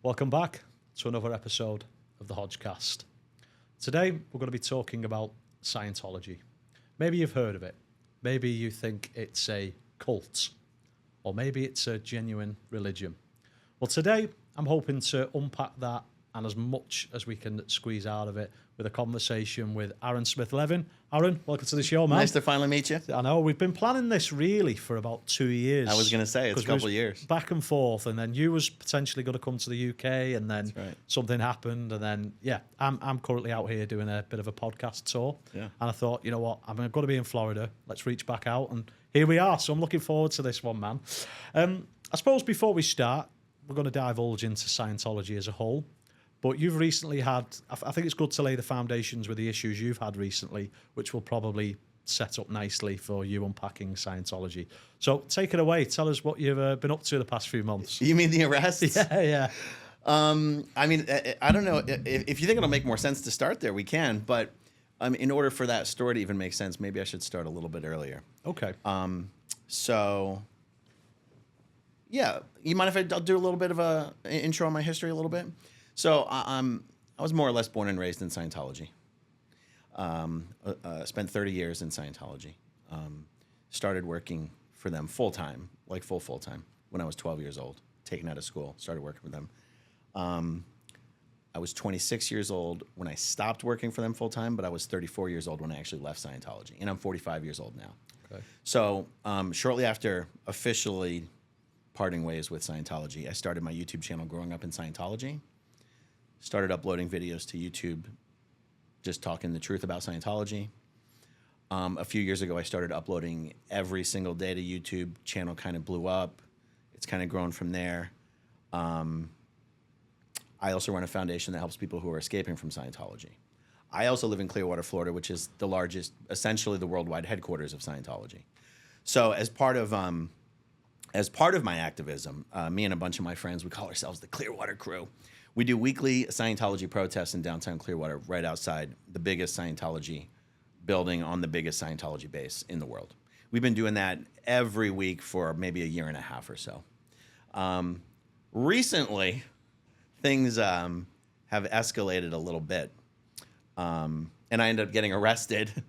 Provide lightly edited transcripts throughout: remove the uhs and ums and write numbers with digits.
Welcome back to another episode of the Hodge-Cast. Today, we're going to be talking about Scientology. Maybe you've heard of it. Maybe you think it's a cult. Or maybe it's a genuine religion. Well, today, I'm hoping to unpack that and as much as we can squeeze out of it with a conversation with Aaron Smith-Levin. Aaron, welcome to the show, man. Nice to finally meet you. I know, we've been planning this really for about 2 years. I was going to say, it's a couple of years. Back and forth, and then you was potentially going to come to the UK, and then something happened, and then, I'm currently out here doing a bit of a podcast tour. Yeah. And I thought, you know what, I'm going to be in Florida. Let's reach back out, and here we are. So I'm looking forward to this one, man. I suppose before we start, we're going to divulge into Scientology as a whole. But you've recently had, I think it's good to lay the foundations with the issues you've had recently, which will probably set up nicely for you unpacking Scientology. So take it away. Tell us what you've been up to the past few months. You mean the arrests? Yeah. I don't know. If you think it'll make more sense to start there, we can. But in order for that story to even make sense, maybe I should start a little bit earlier. Okay. You mind if I'll do a little bit of a intro on my history a little bit? So I was more or less born and raised in Scientology. Spent 30 years in Scientology. Started working for them full-time, like full-time, when I was 12 years old. Taken out of school, started working for them. I was 26 years old when I stopped working for them full-time, but I was 34 years old when I actually left Scientology. And I'm 45 years old now. Okay. So shortly after officially parting ways with Scientology, I started my YouTube channel Growing Up in Scientology. Started uploading videos to YouTube, just talking the truth about Scientology. A few years ago, I started uploading every single day to YouTube. Channel kind of blew up. It's kind of grown from there. I also run a foundation that helps people who are escaping from Scientology. I also live in Clearwater, Florida, which is the largest, essentially the worldwide headquarters of Scientology. So as part of my activism, me and a bunch of my friends, we call ourselves the Clearwater Crew. We do weekly Scientology protests in downtown Clearwater, right outside the biggest Scientology building on the biggest Scientology base in the world. We've been doing that every week for maybe a year and a half or so. Recently, things have escalated a little bit, and I ended up getting arrested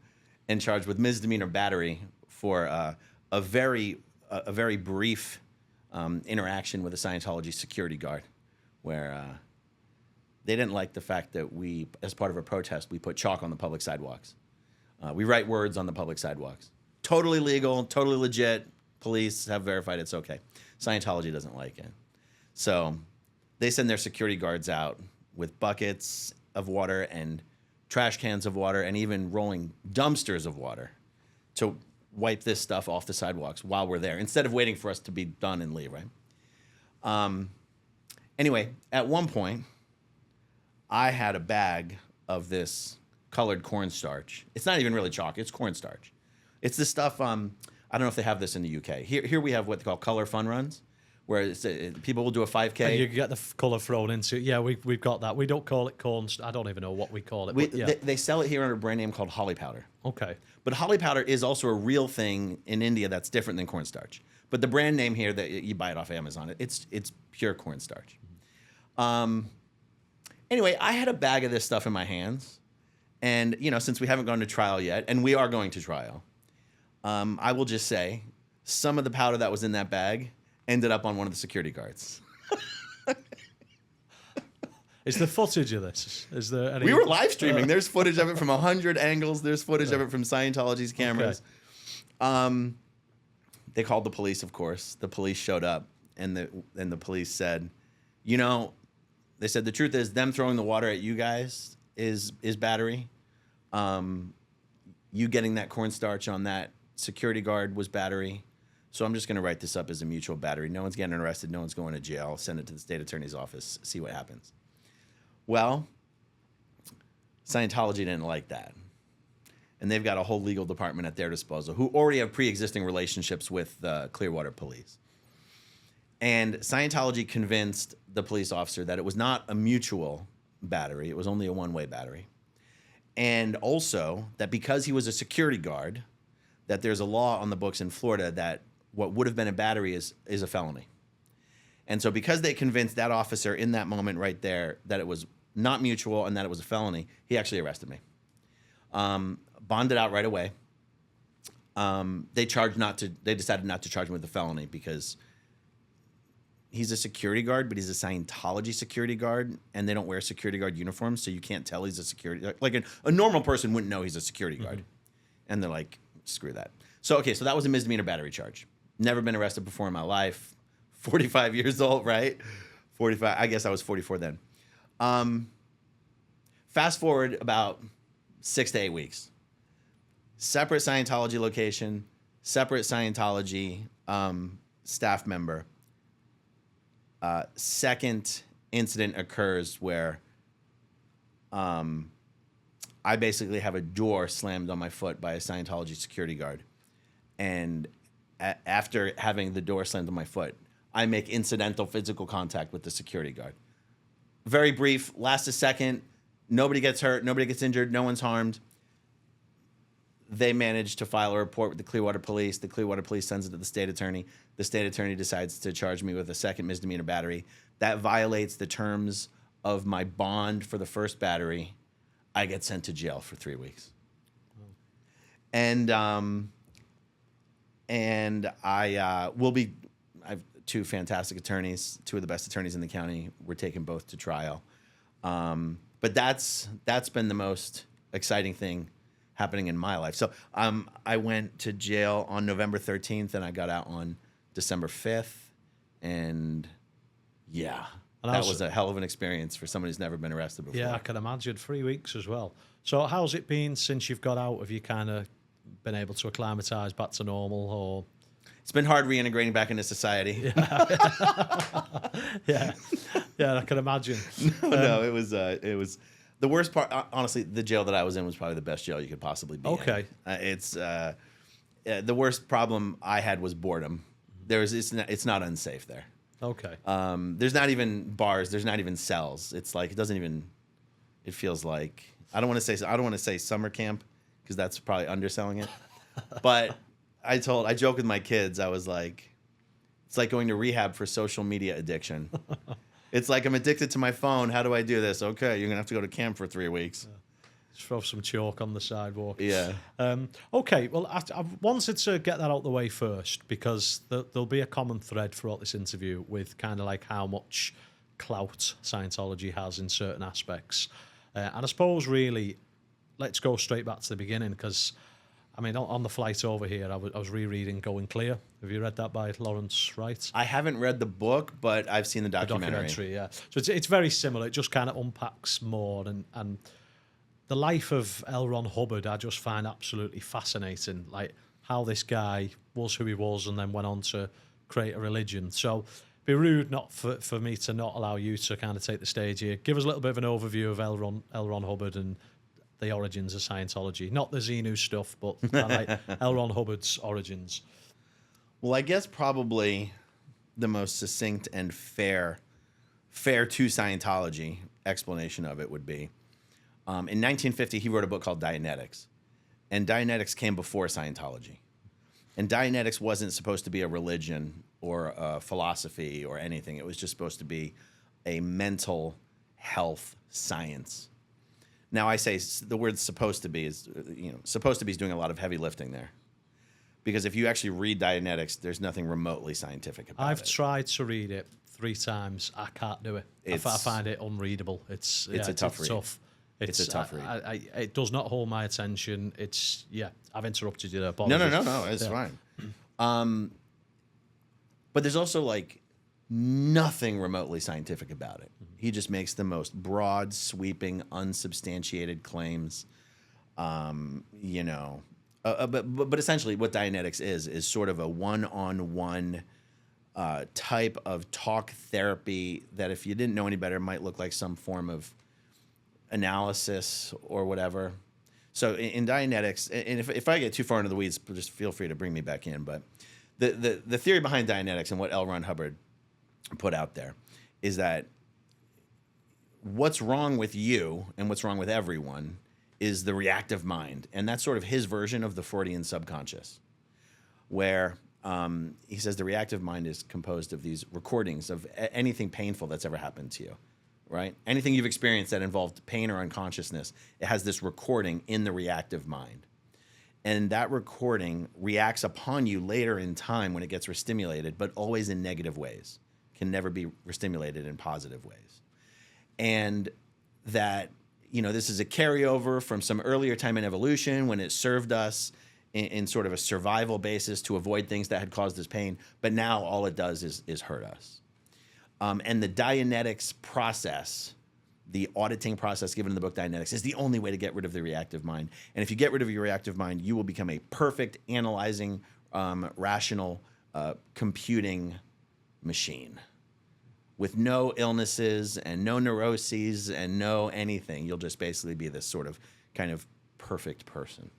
and charged with misdemeanor battery for a very brief interaction with a Scientology security guard, where they didn't like the fact that we, as part of a protest, we put chalk on the public sidewalks. We write words on the public sidewalks. Totally legal, totally legit. Police have verified it's okay. Scientology doesn't like it. So they send their security guards out with buckets of water and trash cans of water and even rolling dumpsters of water to wipe this stuff off the sidewalks while we're there, instead of waiting for us to be done and leave, right? Anyway, at one point, I had a bag of this colored cornstarch. It's not even really chalk, it's cornstarch. It's this stuff, I don't know if they have this in the UK. Here we have what they call color fun runs, where people will do a 5K. And you get the colour thrown into it. Yeah, we've got that. We don't call it cornstarch. I don't even know what we call it. They sell it here under a brand name called holly powder. Okay. But holly powder is also a real thing in India that's different than cornstarch. But the brand name here, that you buy it off Amazon, it's pure cornstarch. Anyway, I had a bag of this stuff in my hands. And, since we haven't gone to trial yet, and we are going to trial, I will just say some of the powder that was in that bag ended up on one of the security guards. Is there footage of this? Is there any? We were live streaming. There's footage of it from 100 angles. There's footage of it from Scientology's cameras. Okay. They called the police, of course. The police showed up, and the police said, they said the truth is them throwing the water at you guys is battery. You getting that cornstarch on that security guard was battery. So I'm just going to write this up as a mutual battery. No one's getting arrested. No one's going to jail. I'll send it to the state attorney's office, see what happens. Well, Scientology didn't like that. And they've got a whole legal department at their disposal who already have pre-existing relationships with the Clearwater police. And Scientology convinced the police officer that it was not a mutual battery. It was only a one-way battery. And also that because he was a security guard, that there's a law on the books in Florida that what would have been a battery is a felony. And so because they convinced that officer in that moment right there that it was not mutual and that it was a felony, he actually arrested me. Bonded out right away. They decided not to charge me with a felony because he's a security guard, but he's a Scientology security guard, and they don't wear security guard uniforms, so you can't tell he's a security. Like a normal person wouldn't know he's a security guard, and they're like, screw that. So that was a misdemeanor battery charge. Never been arrested before in my life. 45 years old, right? 45. I guess I was 44 then. Fast forward about 6 to 8 weeks. Separate Scientology location, separate Scientology staff member. Second incident occurs where I basically have a door slammed on my foot by a Scientology security guard. And after having the door slammed on my foot, I make incidental physical contact with the security guard. Very brief, lasts a second. Nobody gets hurt. Nobody gets injured. No one's harmed. They manage to file a report with the Clearwater Police. The Clearwater Police sends it to the state attorney. The state attorney decides to charge me with a second misdemeanor battery. That violates the terms of my bond for the first battery. I get sent to jail for 3 weeks. And I have two fantastic attorneys, two of the best attorneys in the county. We're taking both to trial. But that's been the most exciting thing happening in my life. So I went to jail on November 13th, and I got out on December 5th. And yeah, that was a hell of an experience for someone who's never been arrested before. Yeah, I can imagine. 3 weeks as well. So how's it been since you've got out? Have you kind of been able to acclimatise back to normal, or? It's been hard reintegrating back into society. Yeah, yeah, I can imagine. No, it was the worst part. Honestly, the jail that I was in was probably the best jail you could possibly be in. It's the worst problem I had was boredom. It's not unsafe there. Okay. There's not even bars. There's not even cells. It's like it feels like I don't want to say summer camp because that's probably underselling it. But I joke with my kids. I was like, it's like going to rehab for social media addiction. It's like I'm addicted to my phone. How do I do this? Okay, you're gonna have to go to camp for 3 weeks. Just throw some chalk on the sidewalk. Yeah. Okay. Well, I wanted to get that out the way first because there'll be a common thread throughout this interview with kind of like how much clout Scientology has in certain aspects, and I suppose really, let's go straight back to the beginning because. I mean, on the flight over here, I was rereading Going Clear. Have you read that by Lawrence Wright? I haven't read the book, but I've seen the documentary. The documentary, yeah. So it's very similar. It just kind of unpacks more. And the life of L. Ron Hubbard, I just find absolutely fascinating. Like how this guy was who he was and then went on to create a religion. So it'd be rude not for me to not allow you to kind of take the stage here. Give us a little bit of an overview of L. Ron Hubbard and the origins of Scientology. Not the Xenu stuff, but like L. Ron Hubbard's origins. Well, I guess probably the most succinct and fair to Scientology explanation of it would be, in 1950, he wrote a book called Dianetics. And Dianetics came before Scientology. And Dianetics wasn't supposed to be a religion or a philosophy or anything. It was just supposed to be a mental health science. Now, I say the word supposed to be is doing a lot of heavy lifting there. Because if you actually read Dianetics, there's nothing remotely scientific about it. I've tried to read it 3 times. I can't do it. I find it unreadable. It's a tough read. It's a tough read. It does not hold my attention. I've interrupted you there. No. It's fine. But there's also like nothing remotely scientific about it. He just makes the most broad, sweeping, unsubstantiated claims. But essentially what Dianetics is sort of a one-on-one type of talk therapy that if you didn't know any better, might look like some form of analysis or whatever. So in Dianetics, and if I get too far into the weeds, just feel free to bring me back in. But the theory behind Dianetics and what L. Ron Hubbard put out there is that what's wrong with you and what's wrong with everyone is the reactive mind. And that's sort of his version of the Freudian subconscious, where he says the reactive mind is composed of these recordings of anything painful that's ever happened to you, right? Anything you've experienced that involved pain or unconsciousness, it has this recording in the reactive mind. And that recording reacts upon you later in time when it gets restimulated, but always in negative ways, can never be restimulated in positive ways. And that, this is a carryover from some earlier time in evolution when it served us in sort of a survival basis to avoid things that had caused us pain. But now all it does is hurt us. And the Dianetics process, the auditing process given in the book Dianetics, is the only way to get rid of the reactive mind. And if you get rid of your reactive mind, you will become a perfect analyzing, rational, computing machine with no illnesses and no neuroses and no anything. You'll just basically be this sort of kind of perfect person.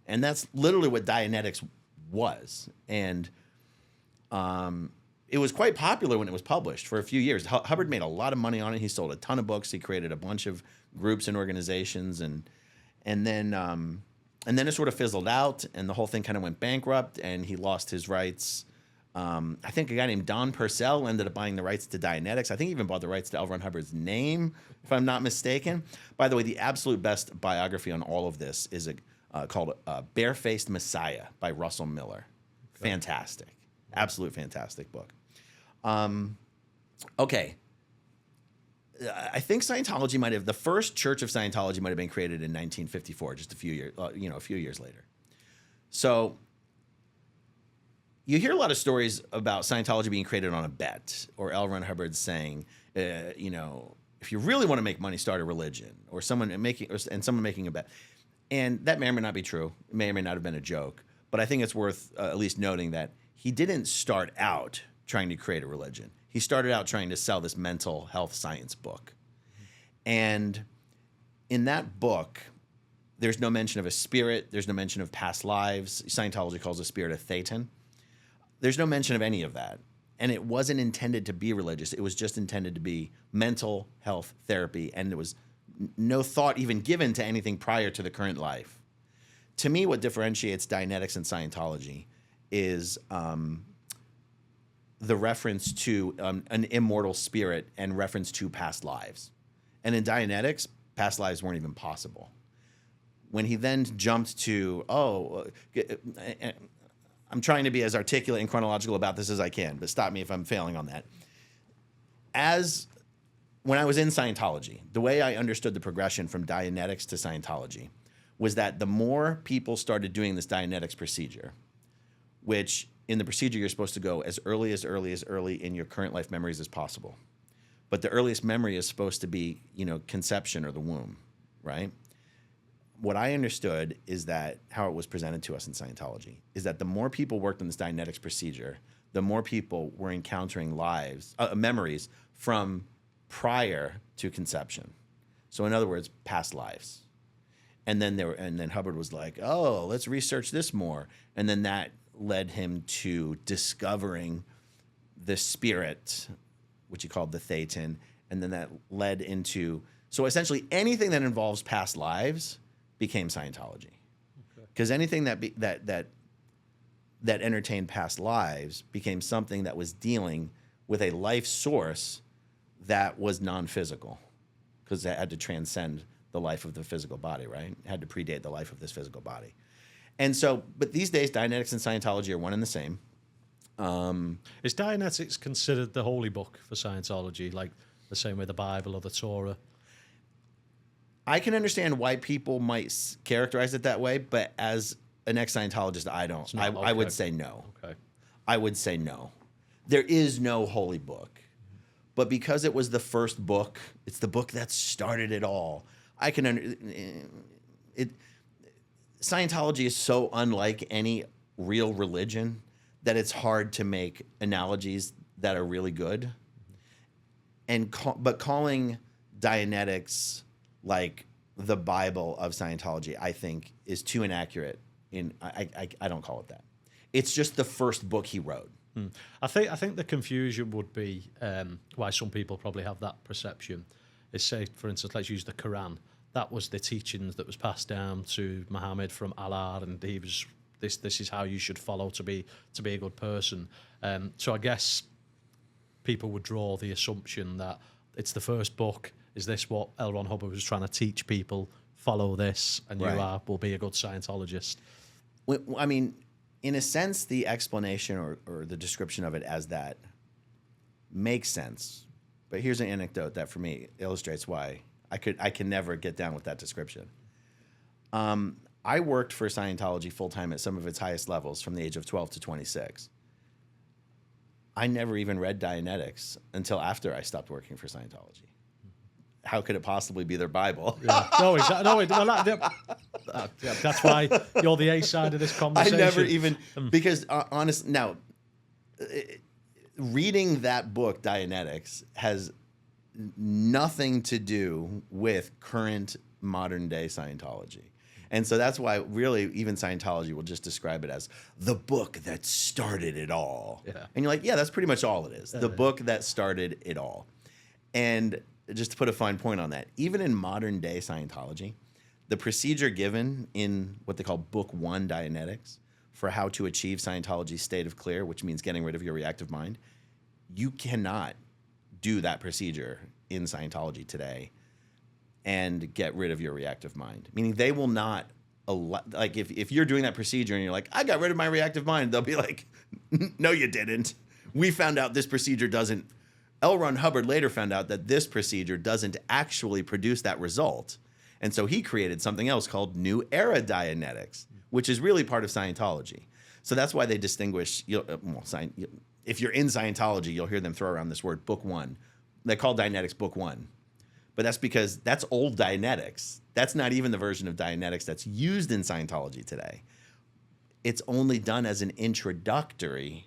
And that's literally what Dianetics was. And it was quite popular when it was published for a few years. Hubbard made a lot of money on it. He sold a ton of books. He created a bunch of groups and organizations. And then it sort of fizzled out, and the whole thing kind of went bankrupt, and he lost his rights. I think a guy named Don Purcell ended up buying the rights to Dianetics. I think he even bought the rights to L. Ron Hubbard's name, if I'm not mistaken. By the way, the absolute best biography on all of this is called Barefaced Messiah by Russell Miller. Okay. Fantastic. Absolute fantastic book. Okay. I think Scientology the first Church of Scientology might have been created in 1954, just a few years later. So you hear a lot of stories about Scientology being created on a bet, or L. Ron Hubbard saying, if you really want to make money, start a religion, or someone making a bet. And that may or may not be true. It may or may not have been a joke. But I think it's worth at least noting that he didn't start out trying to create a religion. He started out trying to sell this mental health science book. And in that book, there's no mention of a spirit. There's no mention of past lives. Scientology calls a spirit a Thetan. There's no mention of any of that. And it wasn't intended to be religious. It was just intended to be mental health therapy. And there was no thought even given to anything prior to the current life. To me, what differentiates Dianetics and Scientology is the reference to an immortal spirit and reference to past lives. And in Dianetics, past lives weren't even possible. When he then jumped to, I'm trying to be as articulate and chronological about this as I can, but stop me if I'm failing on that. When I was in Scientology, the way I understood the progression from Dianetics to Scientology was that the more people started doing this Dianetics procedure, which in the procedure you're supposed to go as early in your current life memories as possible. But the earliest memory is supposed to be, conception or the womb, right? What I understood is that how it was presented to us in Scientology is that the more people worked on this Dianetics procedure, the more people were encountering memories from prior to conception. So in other words, past lives. And then Hubbard was like, let's research this more. And then that led him to discovering the spirit, which he called the Thetan. And then that led into, so essentially anything that involves past lives became Scientology. Because anything that entertained past lives became something that was dealing with a life source that was non-physical, because it had to transcend the life of the physical body, right? It had to predate the life of this physical body. And so, but these days, Dianetics and Scientology are one and the same. Is Dianetics considered the holy book for Scientology, like the same way the Bible or the Torah? I can understand why people might characterize it that way, but as an ex-Scientologist, I don't. I would say no. Okay. I would say no. There is no holy book. But because it was the first book, it's the book that started it all. Scientology is so unlike any real religion that it's hard to make analogies that are really good. But calling Dianetics like the Bible of Scientology, I think, is too inaccurate. I don't call it that. It's just the first book he wrote. I think the confusion would be why some people probably have that perception is, say, for instance, let's use the Quran. That was the teachings that was passed down to Muhammad from Allah, and he was this is how you should follow to be a good person. So I guess people would draw the assumption that it's the first book. Is this what L. Ron Hubbard was trying to teach people? Follow this, and will be a good Scientologist. I mean, in a sense, the explanation or the description of it as that makes sense. But here's an anecdote that, for me, illustrates why I can never get down with that description. I worked for Scientology full-time at some of its highest levels from the age of 12 to 26. I never even read Dianetics until after I stopped working for Scientology. How could it possibly be their Bible? Yeah. No, exactly. That's why you're the A side of this conversation. I never even, because reading that book, Dianetics, has nothing to do with current modern day Scientology. And so that's why really even Scientology will just describe it as the book that started it all. Yeah. And you're like, yeah, that's pretty much all it is. The book that started it all. And just to put a fine point on that, even in modern day Scientology, the procedure given in what they call Book 1 Dianetics for how to achieve Scientology's state of clear, which means getting rid of your reactive mind, you cannot do that procedure in Scientology today and get rid of your reactive mind. Meaning they will not allow, like if you're doing that procedure and you're like, I got rid of my reactive mind, they'll be like, no, you didn't. We found out this procedure doesn't. L. Ron Hubbard later found out that this procedure doesn't actually produce that result. And so he created something else called New Era Dianetics, which is really part of Scientology. So that's why they distinguish, if you're in Scientology, you'll hear them throw around this word, Book 1. They call Dianetics Book 1. But that's because that's old Dianetics. That's not even the version of Dianetics that's used in Scientology today. It's only done as an introduction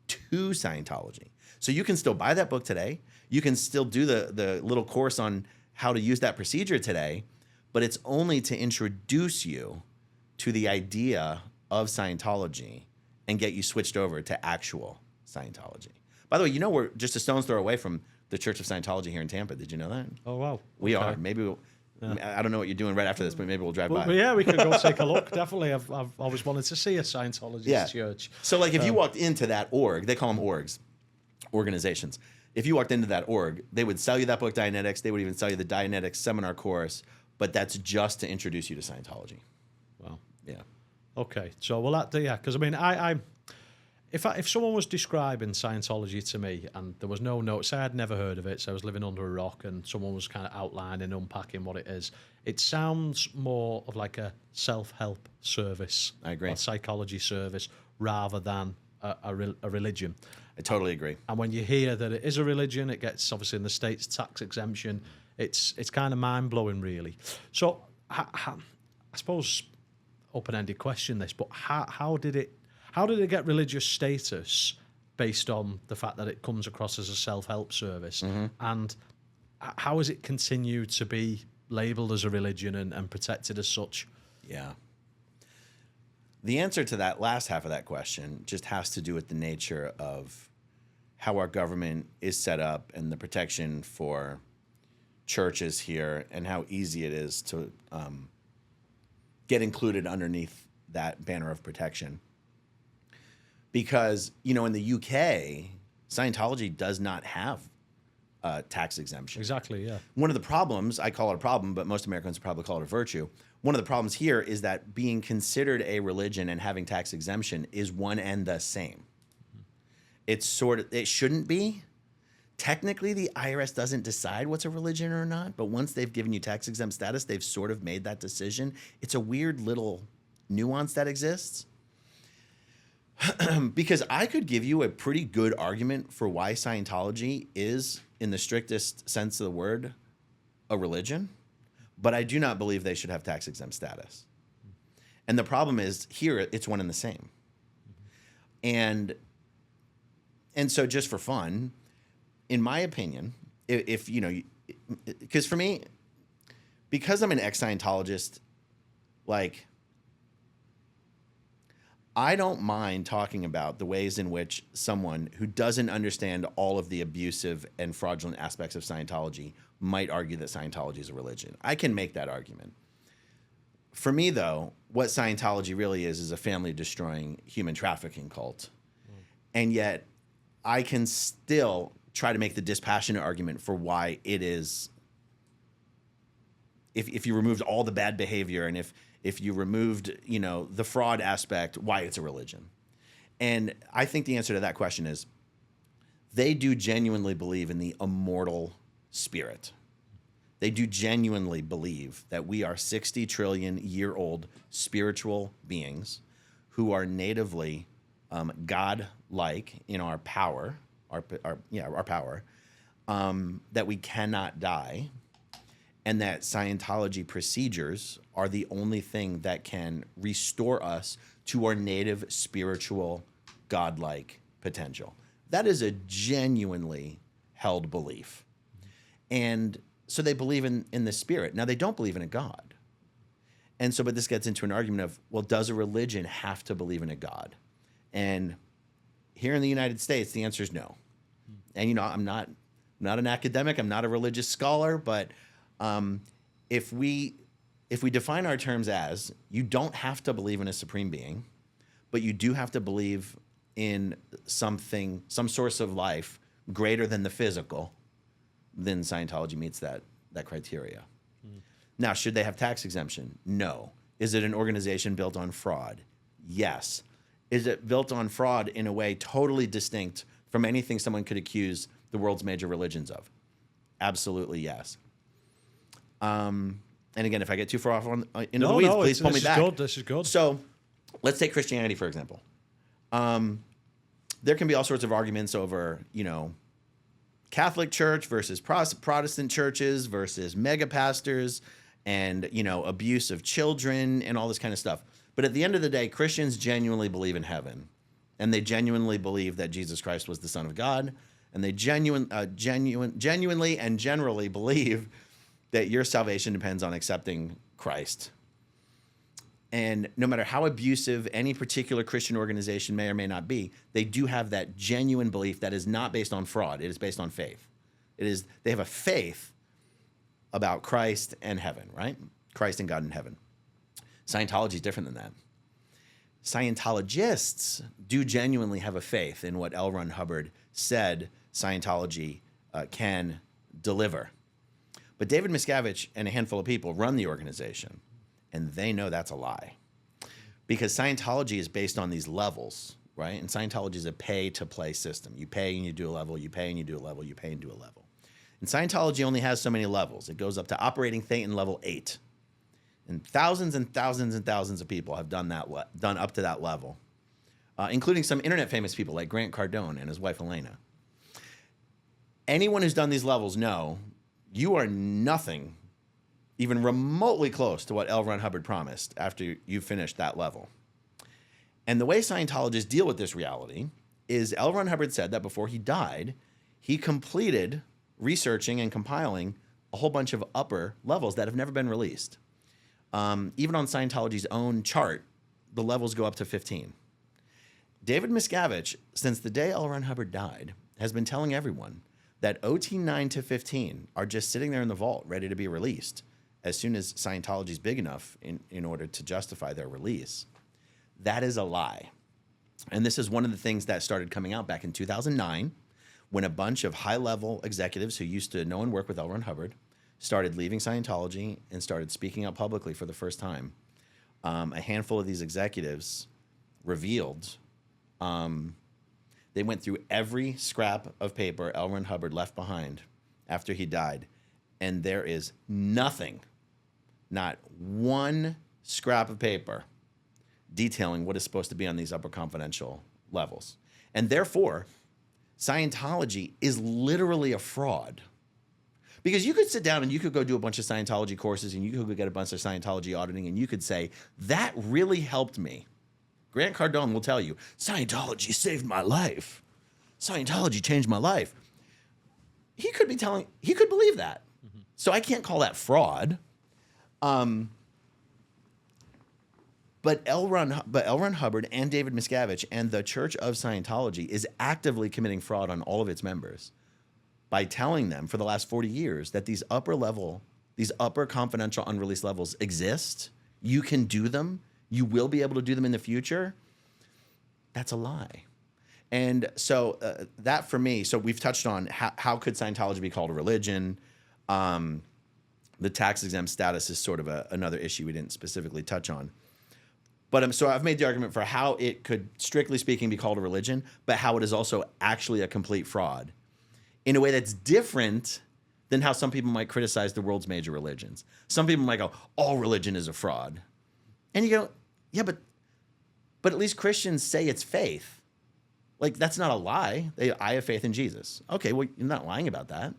to Scientology. So you can still buy that book today. You can still do the little course on how to use that procedure today, but it's only to introduce you to the idea of Scientology and get you switched over to actual Scientology. By the way, we're just a stone's throw away from the Church of Scientology here in Tampa. Did you know that? Oh, wow. We are. Maybe I don't know what you're doing right after this, but maybe we'll drive by. Yeah, we could go take a look. Definitely. I've always wanted to see a Scientologist church. So like if you walked into that org, they call them orgs, organizations. If you walked into that org, they would sell you that book, Dianetics. They would even sell you the Dianetics seminar course, but that's just to introduce you to Scientology. Wow. Yeah. Okay. So, because I mean, if someone was describing Scientology to me and there was no notes, I had never heard of it, so I was living under a rock and someone was kind of outlining, unpacking what it is, it sounds more of like a self-help service. I agree. Or psychology service rather than a religion. I totally agree. And when you hear that it is a religion, it gets, obviously in the States, tax exemption. It's kind of mind-blowing, really. So, I suppose, open-ended question this, but how did it get religious status based on the fact that it comes across as a self-help service? Mm-hmm. And how has it continued to be labelled as a religion and protected as such? Yeah. The answer to that last half of that question just has to do with the nature of how our government is set up and the protection for churches here and how easy it is to get included underneath that banner of protection. Because, in the UK, Scientology does not have tax exemption. Exactly, yeah. One of the problems, I call it a problem, but most Americans probably call it a virtue. One of the problems here is that being considered a religion and having tax exemption is one and the same. It shouldn't be. Technically, the IRS doesn't decide what's a religion or not, but once they've given you tax exempt status, they've sort of made that decision. It's a weird little nuance that exists. Because I could give you a pretty good argument for why Scientology is, in the strictest sense of the word, a religion, but I do not believe they should have tax exempt status. And the problem is here it's one and the same. And so just for fun, in my opinion, if because for me, because I'm an ex-Scientologist, like, I don't mind talking about the ways in which someone who doesn't understand all of the abusive and fraudulent aspects of Scientology might argue that Scientology is a religion. I can make that argument. For me, though, what Scientology really is a family-destroying human trafficking cult. And yet I can still try to make the dispassionate argument for why it is, if you removed all the bad behavior and if you removed, the fraud aspect, why it's a religion. And I think the answer to that question is they do genuinely believe in the immortal spirit. They do genuinely believe that we are 60 trillion year old spiritual beings who are natively God-like in our power, our power, that we cannot die, and that Scientology procedures are the only thing that can restore us to our native spiritual God-like potential. That is a genuinely held belief. And so they believe in the spirit. Now, they don't believe in a God. And so, but this gets into an argument of, well, does a religion have to believe in a God? And here in the United States, the answer is no. And, I'm not an academic. I'm not a religious scholar. But if we define our terms as, you don't have to believe in a supreme being, but you do have to believe in something, some source of life greater than the physical, then Scientology meets that criteria. Now, should they have tax exemption? No. Is it an organization built on fraud? Yes. Is it built on fraud in a way totally distinct from anything someone could accuse the world's major religions of? Absolutely yes. And again, if I get too far off into the weeds, please pull me back. This is good. So let's take Christianity, for example. There can be all sorts of arguments over, Catholic Church versus Protestant churches versus mega pastors and, abuse of children and all this kind of stuff. But at the end of the day, Christians genuinely believe in heaven, and they genuinely believe that Jesus Christ was the Son of God, and they genuinely and generally believe that your salvation depends on accepting Christ. And no matter how abusive any particular Christian organization may or may not be, they do have that genuine belief that is not based on fraud. It is based on faith. They have a faith about Christ and heaven, right? Christ and God in heaven. Scientology is different than that. Scientologists do genuinely have a faith in what L. Ron Hubbard said Scientology can deliver. But David Miscavige and a handful of people run the organization, and they know that's a lie. Because Scientology is based on these levels, right? And Scientology is a pay-to-play system. You pay and you do a level, you pay and you do a level, you pay and do a level. And Scientology only has so many levels. It goes up to operating Thetan level 8. And thousands and thousands and thousands of people have done up to that level, including some internet famous people like Grant Cardone and his wife Elena. Anyone who's done these levels know you are nothing even remotely close to what L. Ron Hubbard promised after you finished that level. And the way Scientologists deal with this reality is L. Ron Hubbard said that before he died, he completed researching and compiling a whole bunch of upper levels that have never been released. Even on Scientology's own chart, the levels go up to 15. David Miscavige, since the day L. Ron Hubbard died, has been telling everyone that OT 9 to 15 are just sitting there in the vault ready to be released as soon as Scientology is big enough in order to justify their release. That is a lie. And this is one of the things that started coming out back in 2009 when a bunch of high-level executives who used to know and work with L. Ron Hubbard started leaving Scientology and started speaking up publicly for the first time. A handful of these executives revealed they went through every scrap of paper L. Ron Hubbard left behind after he died, and there is nothing, not one scrap of paper detailing what is supposed to be on these upper confidential levels. And therefore, Scientology is literally a fraud. Because you could sit down and you could go do a bunch of Scientology courses and you could go get a bunch of Scientology auditing and you could say, that really helped me. Grant Cardone will tell you, Scientology saved my life. Scientology changed my life. He could believe that. Mm-hmm. So I can't call that fraud. But L. Ron Hubbard and David Miscavige and the Church of Scientology is actively committing fraud on all of its members by telling them for the last 40 years that these upper confidential unreleased levels exist. you can do them, you will be able to do them in the future, that's a lie. And so that for me, so we've touched on how could Scientology be called a religion? The tax-exempt status is sort of another issue we didn't specifically touch on. But so I've made the argument for how it could, strictly speaking, be called a religion, but how it is also actually a complete fraud in a way that's different than how some people might criticize the world's major religions. Some people might go, all religion is a fraud. And you go, yeah, but at least Christians say it's faith. Like, that's not a lie. I have faith in Jesus. Okay, well, you're not lying about that.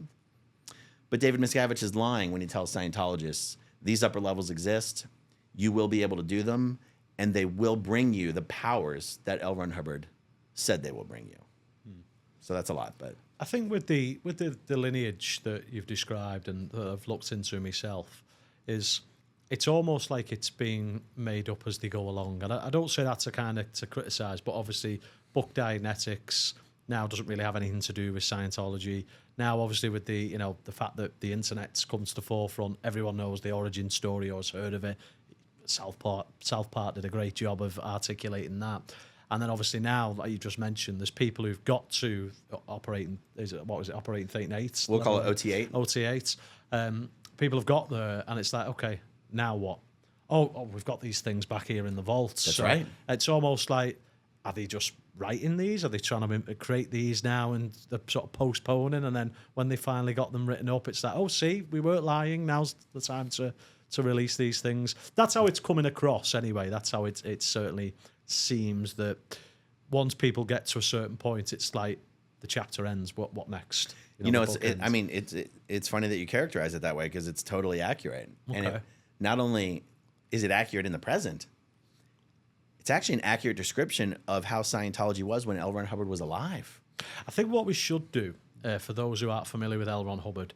But David Miscavige is lying when he tells Scientologists, these upper levels exist, you will be able to do them, and they will bring you the powers that L. Ron Hubbard said they will bring you. So that's a lot, but I think with the lineage that you've described and that I've looked into myself, is it's almost like it's being made up as they go along. And I don't say that to criticise, but obviously book Dianetics now doesn't really have anything to do with Scientology. Now, obviously, with the fact that the internet's comes to forefront, everyone knows the origin story or has heard of it. South Park did a great job of articulating that. And then obviously now, like you just mentioned, there's people who've got to operating Thetan 8? We'll call it OT8. OT8. People have got there, and it's like, okay, now what? Oh, we've got these things back here in the vault. That's right. It's almost like, are they just writing these? Are they trying to create these now and they're sort of postponing? And then when they finally got them written up, it's like, oh, see, we weren't lying. Now's the time to release these things. That's how it's coming across anyway. That's how it certainly seems, that once people get to a certain point, it's like the chapter ends. What next? It's funny that you characterize it that way, because it's totally accurate. Okay. And not only is it accurate in the present, it's actually an accurate description of how Scientology was when L. Ron Hubbard was alive. I think what we should do, for those who aren't familiar with L. Ron Hubbard,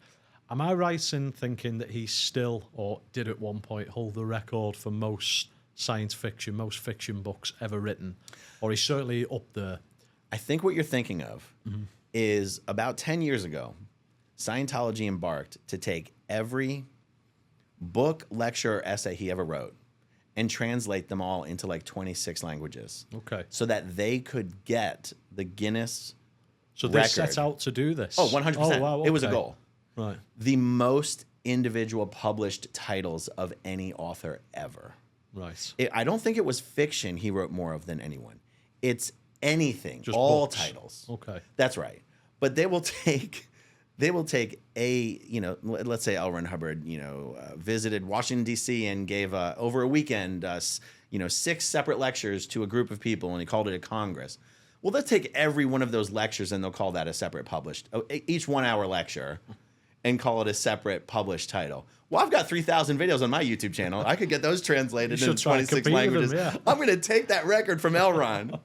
am I right in thinking that he still, or did at one point, hold the record for most science fiction, most fiction books ever written? Or he's certainly up there. I think what you're thinking of is about 10 years ago, Scientology embarked to take every book, lecture, or essay he ever wrote and translate them all into like 26 languages. Okay. So that they could get the Guinness record. They set out to do this? Oh, 100%. Oh, wow, okay. It was a goal. Right. The most individual published titles of any author ever. Right. I don't think it was fiction he wrote more of than anyone. It's anything, just all books. Titles. Okay. That's right. But they will take let's say L. Ron Hubbard, visited Washington, D.C. and gave over a weekend, 6 separate lectures to a group of people, and he called it a Congress. Well, they'll take every one of those lectures and they'll call that a separate published, each 1-hour lecture, and call it a separate published title. Well, I've got 3,000 videos on my YouTube channel. I could get those translated into 26 languages. Yeah. I'm going to take that record from L. Ron.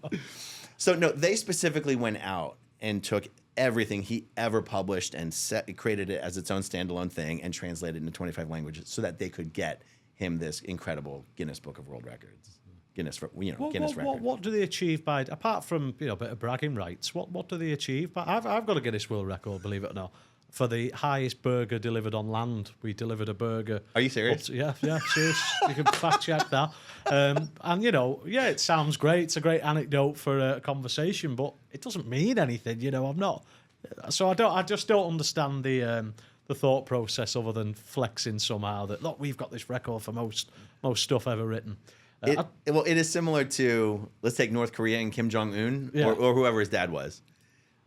So, no, they specifically went out and took everything he ever published and created it as its own standalone thing and translated it into 25 languages so that they could get him this incredible Guinness Book of World Records. Guinness record. What do they achieve by, apart from a bit of bragging rights? What do they achieve? But I've got a Guinness World Record, believe it or not, for the highest burger delivered on land. We delivered a burger. Are you serious? Yeah, serious. You can fact check that. And it sounds great. It's a great anecdote for a conversation, but it doesn't mean anything. I'm not. So I just don't understand the thought process other than flexing somehow that look, we've got this record for most stuff ever written. It is similar to, let's take North Korea and Kim Jong-un, or whoever his dad was,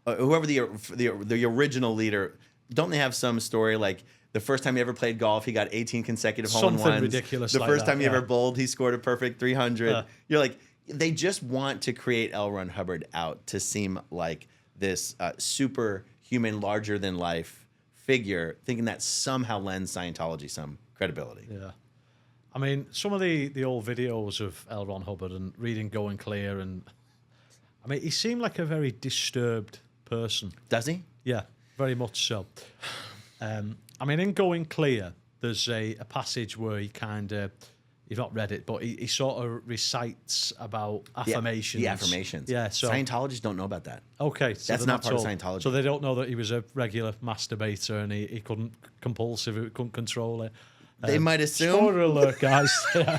whoever the original leader. Don't they have some story like the first time he ever played golf, he got 18 consecutive hole-in-ones? Something ridiculous. The like first that, time he ever bowled, he scored a perfect 300. Yeah. You're like, they just want to create L. Ron Hubbard out to seem like this superhuman, larger than life figure, thinking that somehow lends Scientology some credibility. Yeah. I mean, some of the old videos of L. Ron Hubbard and reading Going Clear, and I mean, he seemed like a very disturbed person. Does he? Yeah, very much so. I mean, in Going Clear, there's a passage where he kind of, you've not read it, but he sort of recites about affirmations. The affirmations. Yeah, so Scientologists don't know about that. Okay, so that's not part of Scientology. So they don't know that he was a regular masturbator and he couldn't control it. They might assume. Spoiler alert, guys. Yeah.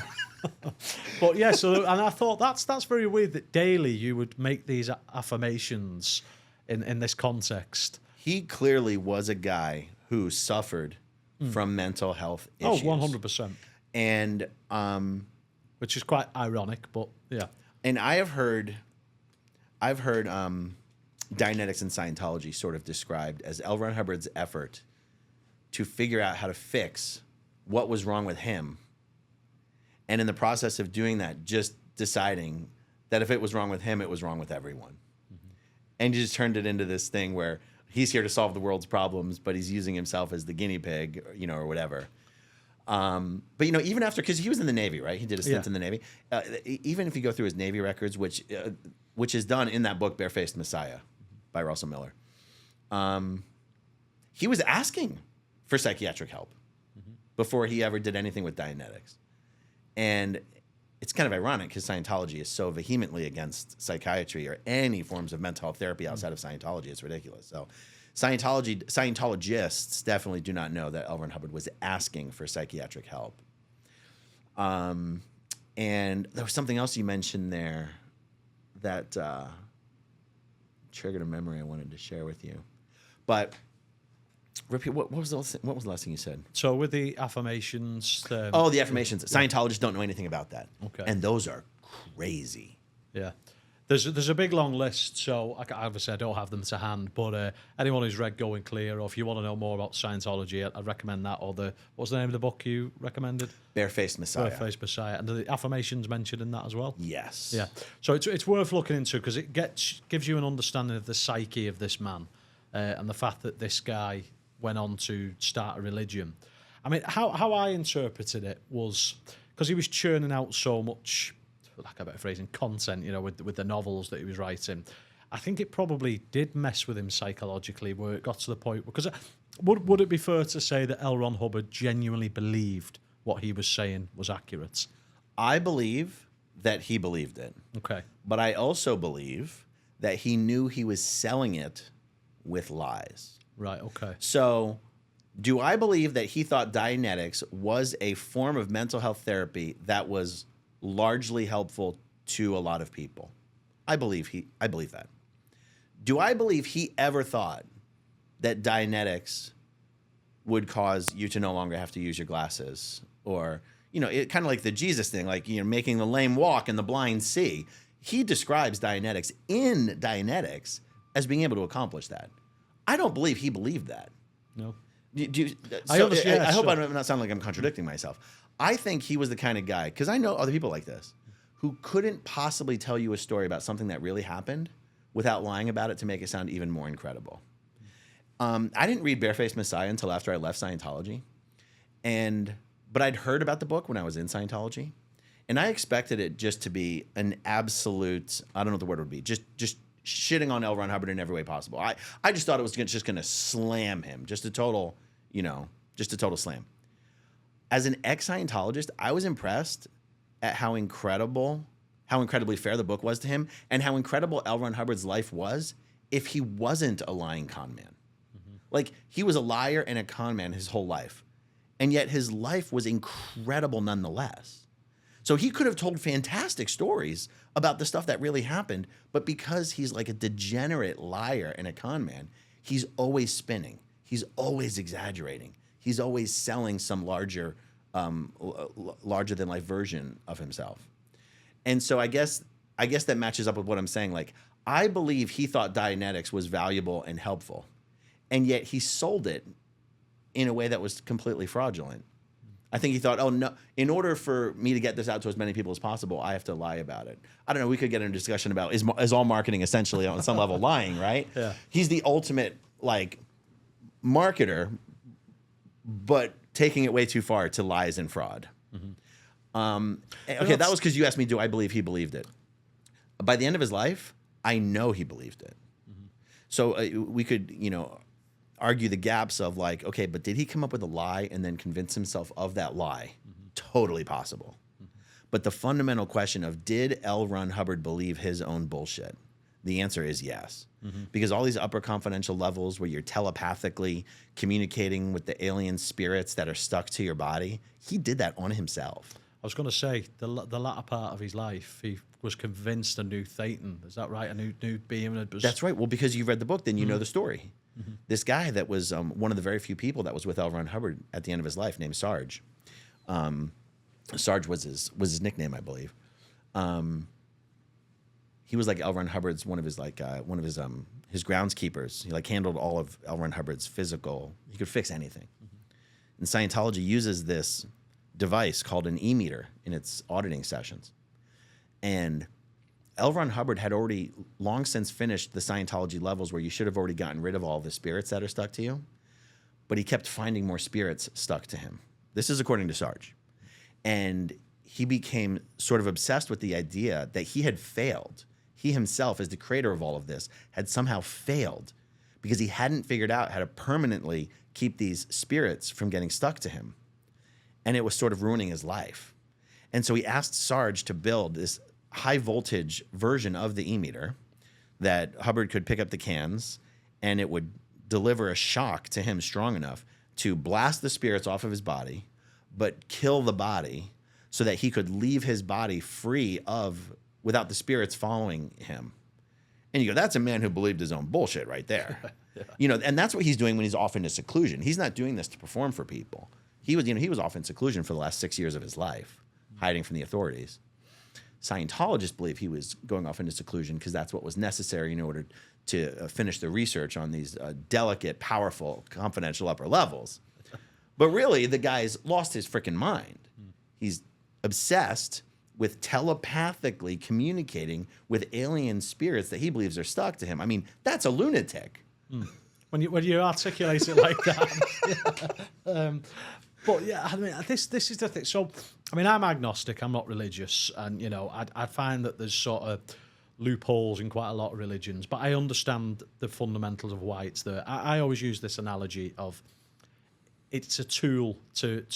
But yeah, so and I thought that's very weird that daily you would make these affirmations in this context. He clearly was a guy who suffered from mental health issues. Oh, 100%. And which is quite ironic, but yeah. And I've heard Dianetics and Scientology sort of described as L. Ron Hubbard's effort to figure out how to fix what was wrong with him. And in the process of doing that, just deciding that if it was wrong with him, it was wrong with everyone. Mm-hmm. And he just turned it into this thing where he's here to solve the world's problems, but he's using himself as the guinea pig, or whatever. But, even after, because he was in the Navy, right? He did a stint in the Navy. Even if you go through his Navy records, which is done in that book, Barefaced Messiah by Russell Miller, he was asking for psychiatric help before he ever did anything with Dianetics. And it's kind of ironic because Scientology is so vehemently against psychiatry or any forms of mental health therapy outside of Scientology. It's ridiculous. So Scientologists definitely do not know that L. Ron Hubbard was asking for psychiatric help. And there was something else you mentioned there that triggered a memory I wanted to share with you. But repeat, what was the last thing you said? So with the affirmations... the affirmations. Scientologists don't know anything about that. Okay. And those are crazy. Yeah. There's a big long list, so obviously I don't have them to hand, but anyone who's read Going Clear, or if you want to know more about Scientology, I'd recommend that, or what's the name of the book you recommended? Barefaced Messiah. Barefaced Messiah. And the affirmations mentioned in that as well? Yes. Yeah. So it's worth looking into because it gives you an understanding of the psyche of this man and the fact that this guy went on to start a religion. I mean, how I interpreted it was because he was churning out so much, for lack of a better phrasing, content, with the novels that he was writing. I think it probably did mess with him psychologically, where it got to the point because would it be fair to say that L. Ron Hubbard genuinely believed what he was saying was accurate? I believe that he believed it. Okay. But I also believe that he knew he was selling it with lies. Right, okay. So, do I believe that he thought Dianetics was a form of mental health therapy that was largely helpful to a lot of people? I believe that. Do I believe he ever thought that Dianetics would cause you to no longer have to use your glasses? Or, it kind of like the Jesus thing, like, making the lame walk and the blind see. He describes Dianetics in Dianetics as being able to accomplish that. I don't believe he believed that. No. I hope I'm not sounding like I'm contradicting myself. I think he was the kind of guy, because I know other people like this, who couldn't possibly tell you a story about something that really happened without lying about it to make it sound even more incredible. I didn't read Barefaced Messiah until after I left Scientology, but I'd heard about the book when I was in Scientology, and I expected it just to be an absolute, I don't know what the word would be, just shitting on L. Ron Hubbard in every way possible. I just thought it was just going to slam him, just a total slam. As an ex-Scientologist, I was impressed at how incredibly fair the book was to him, and how incredible L. Ron Hubbard's life was if he wasn't a lying con man. Mm-hmm. Like, he was a liar and a con man his whole life, and yet his life was incredible nonetheless. So he could have told fantastic stories about the stuff that really happened, but because he's like a degenerate liar and a con man, he's always spinning. He's always exaggerating. He's always selling some larger than life version of himself. And so I guess that matches up with what I'm saying. Like, I believe he thought Dianetics was valuable and helpful, and yet he sold it in a way that was completely fraudulent. I think he thought, oh, no, in order for me to get this out to as many people as possible, I have to lie about it. I don't know. We could get into a discussion about is all marketing essentially on some level lying, right? Yeah. He's the ultimate, marketer, but taking it way too far to lies and fraud. Mm-hmm. Okay, that was because you asked me, do I believe he believed it? By the end of his life, I know he believed it. Mm-hmm. So we could, argue the gaps of okay, but did he come up with a lie and then convince himself of that lie? Mm-hmm. Totally possible. Mm-hmm. But the fundamental question of, did L. Ron Hubbard believe his own bullshit? The answer is yes. because all these upper confidential levels where you're telepathically communicating with the alien spirits that are stuck to your body, he did that on himself. I was going to say, the latter part of his life, he was convinced a new Thetan. Is that right? A new being? That's right. Well, because you've read the book, then you know the story. This guy that was one of the very few people that was with L. Ron Hubbard at the end of his life, named Sarge. Sarge was his nickname, I believe. He was like L. Ron Hubbard's one of his groundskeepers. He like handled all of L. Ron Hubbard's physical. He could fix anything. And Scientology uses this device called an e-meter in its auditing sessions. And L. Ron Hubbard had already long since finished the Scientology levels where you should have already gotten rid of all the spirits that are stuck to you. But he kept finding more spirits stuck to him. This is according to Sarge. And he became sort of obsessed with the idea that he had failed. He himself, as the creator of all of this, had somehow failed because he hadn't figured out how to permanently keep these spirits from getting stuck to him. And it was sort of ruining his life. And so he asked Sarge to build this high voltage version of the e-meter that Hubbard could pick up the cans and it would deliver a shock to him strong enough to blast the spirits off of his body, but kill the body so that he could leave his body free without the spirits following him. And you go, that's a man who believed his own bullshit right there. Yeah. And that's what he's doing when he's off into seclusion. He's not doing this to perform for people. He was off in seclusion for the last 6 years of his life, hiding from the authorities. Scientologists believe he was going off into seclusion because that's what was necessary in order to finish the research on these delicate, powerful, confidential upper levels. But really, the guy's lost his freaking mind. He's obsessed with telepathically communicating with alien spirits that he believes are stuck to him. I mean, that's a lunatic. When you articulate it like that. But yeah, I mean, this is the thing. So, I mean, I'm agnostic. I'm not religious, and I find that there's sort of loopholes in quite a lot of religions. But I understand the fundamentals of why it's there. I always use this analogy of it's a tool to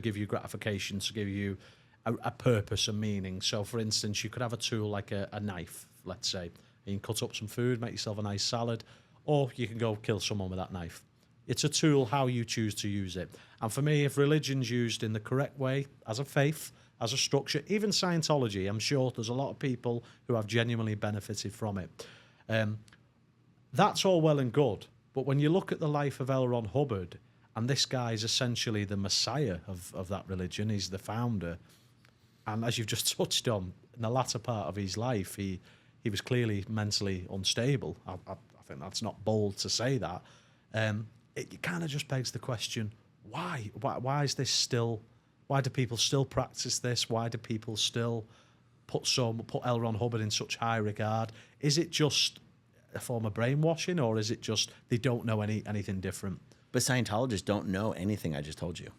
give you gratification, to give you a purpose and meaning. So, for instance, you could have a tool like a knife, let's say. You can cut up some food, make yourself a nice salad, or you can go kill someone with that knife. It's a tool how you choose to use it. And for me, if religion's used in the correct way, as a faith, as a structure, even Scientology, I'm sure there's a lot of people who have genuinely benefited from it. That's all well and good. But when you look at the life of L. Ron Hubbard, and this guy is essentially the messiah of that religion, he's the founder. And as you've just touched on, in the latter part of his life, he was clearly mentally unstable. I think that's not bold to say that. It kind of just begs the question, why is this still, why do people still practice this? Why do people still put L. Ron Hubbard in such high regard? Is it just a form of brainwashing, or is it just they don't know anything different? But Scientologists don't know anything I just told you.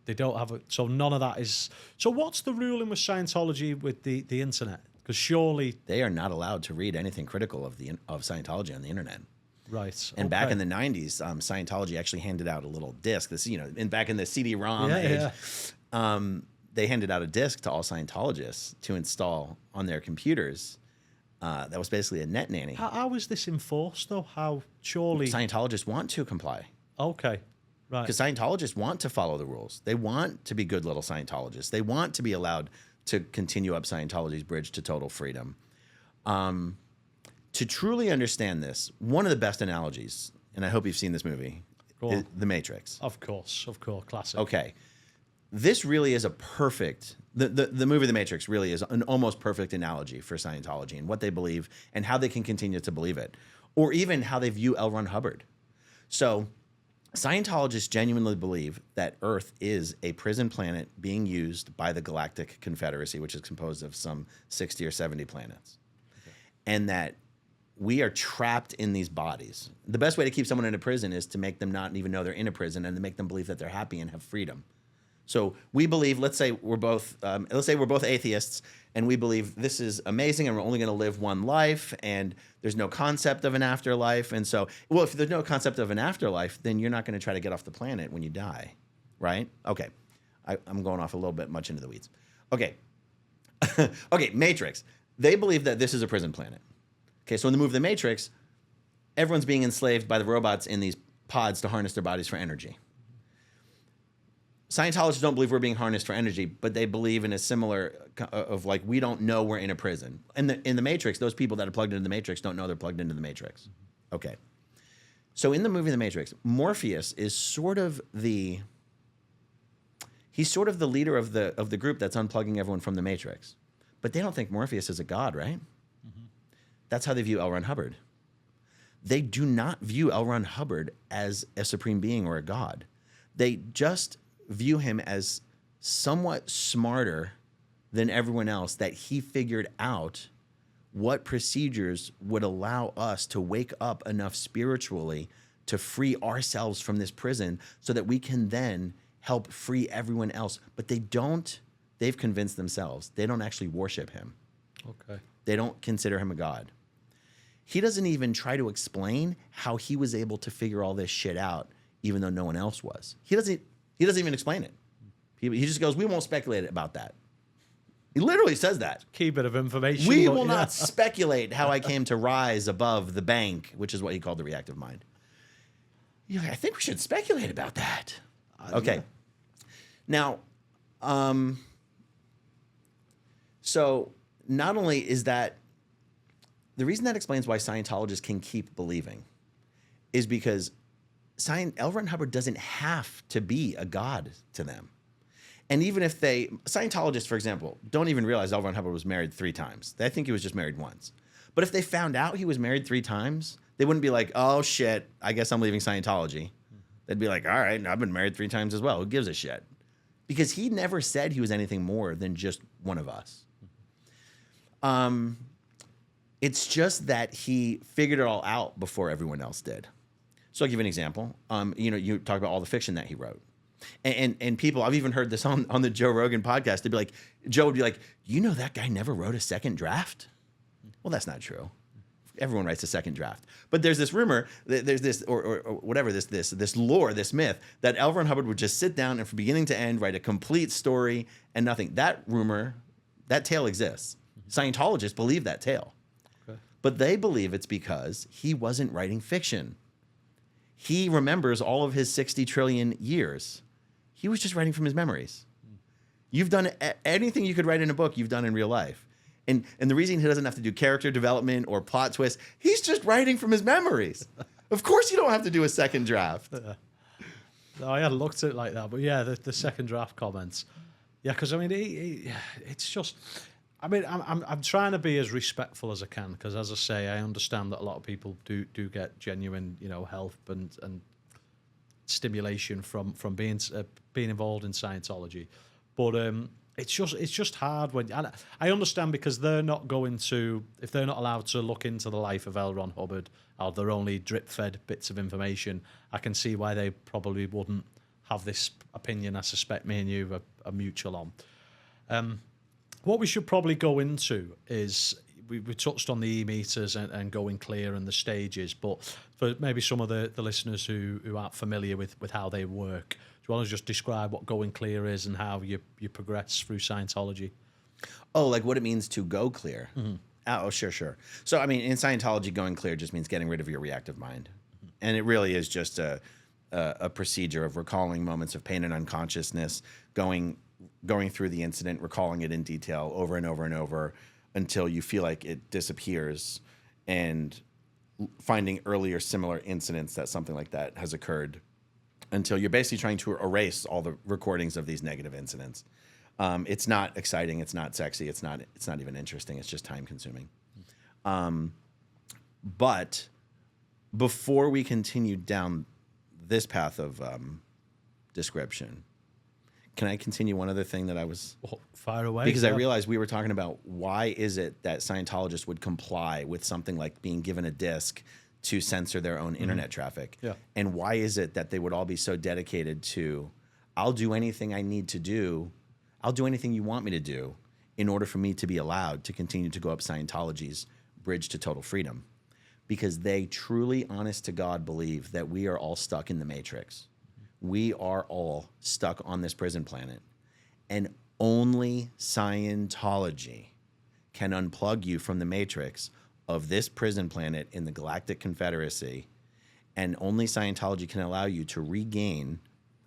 They don't have it. So none of that is. So what's the ruling with Scientology with the internet? Because surely they are not allowed to read anything critical of Scientology on the internet. Right. And back in the 90s, Scientology actually handed out a little disc. Back in the CD-ROM age, they handed out a disc to all Scientologists to install on their computers. That was basically a net nanny. How is this enforced, though? How surely Scientologists want to comply. Okay. Right. Because Scientologists want to follow the rules. They want to be good little Scientologists. They want to be allowed to continue up Scientology's bridge to total freedom. To truly understand this, one of the best analogies, and I hope you've seen this movie, is The Matrix. Of course, classic. Okay. This really is a perfect, the movie The Matrix really is an almost perfect analogy for Scientology and what they believe and how they can continue to believe it, or even how they view L. Ron Hubbard. So Scientologists genuinely believe that Earth is a prison planet being used by the Galactic Confederacy, which is composed of some 60 or 70 planets. Okay. And that we are trapped in these bodies. The best way to keep someone in a prison is to make them not even know they're in a prison and to make them believe that they're happy and have freedom. So we believe, let's say we're both atheists, and we believe this is amazing and we're only going to live one life and there's no concept of an afterlife. And so, well, if there's no concept of an afterlife, then you're not going to try to get off the planet when you die, right? Okay. I'm going off a little bit much into the weeds. Okay. Okay, Matrix. They believe that this is a prison planet. Okay, so in the movie The Matrix, everyone's being enslaved by the robots in these pods to harness their bodies for energy. Scientologists don't believe we're being harnessed for energy, but they believe in a similar of like, we don't know we're in a prison. In the Matrix, those people that are plugged into the Matrix don't know they're plugged into the Matrix. Okay. So in the movie The Matrix, Morpheus is sort of the leader of the group that's unplugging everyone from the Matrix. But they don't think Morpheus is a god, right? Mm-hmm. That's how they view L. Ron Hubbard. They do not view L. Ron Hubbard as a supreme being or a god. They just view him as somewhat smarter than everyone else, that he figured out what procedures would allow us to wake up enough spiritually to free ourselves from this prison so that we can then help free everyone else. But they've convinced themselves they don't actually worship him. Okay. They don't consider him a god. He doesn't even try to explain how he was able to figure all this shit out, even though no one else was. He doesn't even explain it. He just goes, we won't speculate about that. He literally says that. Key bit of information. We will not speculate how I came to rise above the bank, which is what he called the reactive mind. You're like, I think we should speculate about that. Okay. Yeah. Now, so not only is that, the reason that explains why Scientologists can keep believing is because L. Ron Hubbard doesn't have to be a god to them. And even if Scientologists, for example, don't even realize L. Ron Hubbard was married 3 times. They think he was just married once. But if they found out he was married 3 times, they wouldn't be like, oh shit, I guess I'm leaving Scientology. They'd be like, all right, I've been married 3 times as well. Who gives a shit? Because he never said he was anything more than just one of us. It's just that he figured it all out before everyone else did. So I'll give you an example. You talk about all the fiction that he wrote. And people, I've even heard this on the Joe Rogan podcast. They'd be like, Joe would be like, you know that guy never wrote a second draft? Well, that's not true. Everyone writes a second draft. But there's this rumor, there's this, or whatever, this lore, this myth, that L. Ron Hubbard would just sit down and from beginning to end write a complete story and nothing. That rumor, that tale exists. Scientologists believe that tale. Okay. But they believe it's because he wasn't writing fiction. He remembers all of his 60 trillion years. He was just writing from his memories. You've done anything you could write in a book, you've done in real life. And the reason he doesn't have to do character development or plot twists, he's just writing from his memories. Of course you don't have to do a second draft. No, I hadn't looked at it like that. But yeah, the second draft comments. Yeah, because I mean, it's just... I mean, I'm trying to be as respectful as I can because, as I say, I understand that a lot of people do get genuine, help and stimulation from being involved in Scientology, but it's just hard when, and I understand because they're not if they're not allowed to look into the life of L. Ron Hubbard, or they're only drip fed bits of information. I can see why they probably wouldn't have this opinion. I suspect me and you are mutual on. What we should probably go into is, we touched on the E-meters and going clear and the stages, but for maybe some of the listeners who aren't familiar with how they work, do you want to just describe what going clear is and how you progress through Scientology? Oh, like what it means to go clear? Mm-hmm. Oh, sure. So, I mean, in Scientology, going clear just means getting rid of your reactive mind. Mm-hmm. And it really is just a procedure of recalling moments of pain and unconsciousness, going through the incident, recalling it in detail over and over and over until you feel like it disappears, and finding earlier similar incidents that something like that has occurred until you're basically trying to erase all the recordings of these negative incidents. It's not exciting. It's not sexy. It's not even interesting. It's just time consuming. But before we continue down this path of description, can I continue one other thing that I was... Fire away. Because I realized we were talking about why is it that Scientologists would comply with something like being given a disc to censor their own internet traffic. Yeah. And why is it that they would all be so dedicated to, I'll do anything I need to do, I'll do anything you want me to do in order for me to be allowed to continue to go up Scientology's bridge to total freedom. Because they truly, honest to God, believe that we are all stuck in the Matrix. We are all stuck on this prison planet, and only Scientology can unplug you from the Matrix. of this prison planet in the Galactic Confederacy, and only Scientology can allow you to regain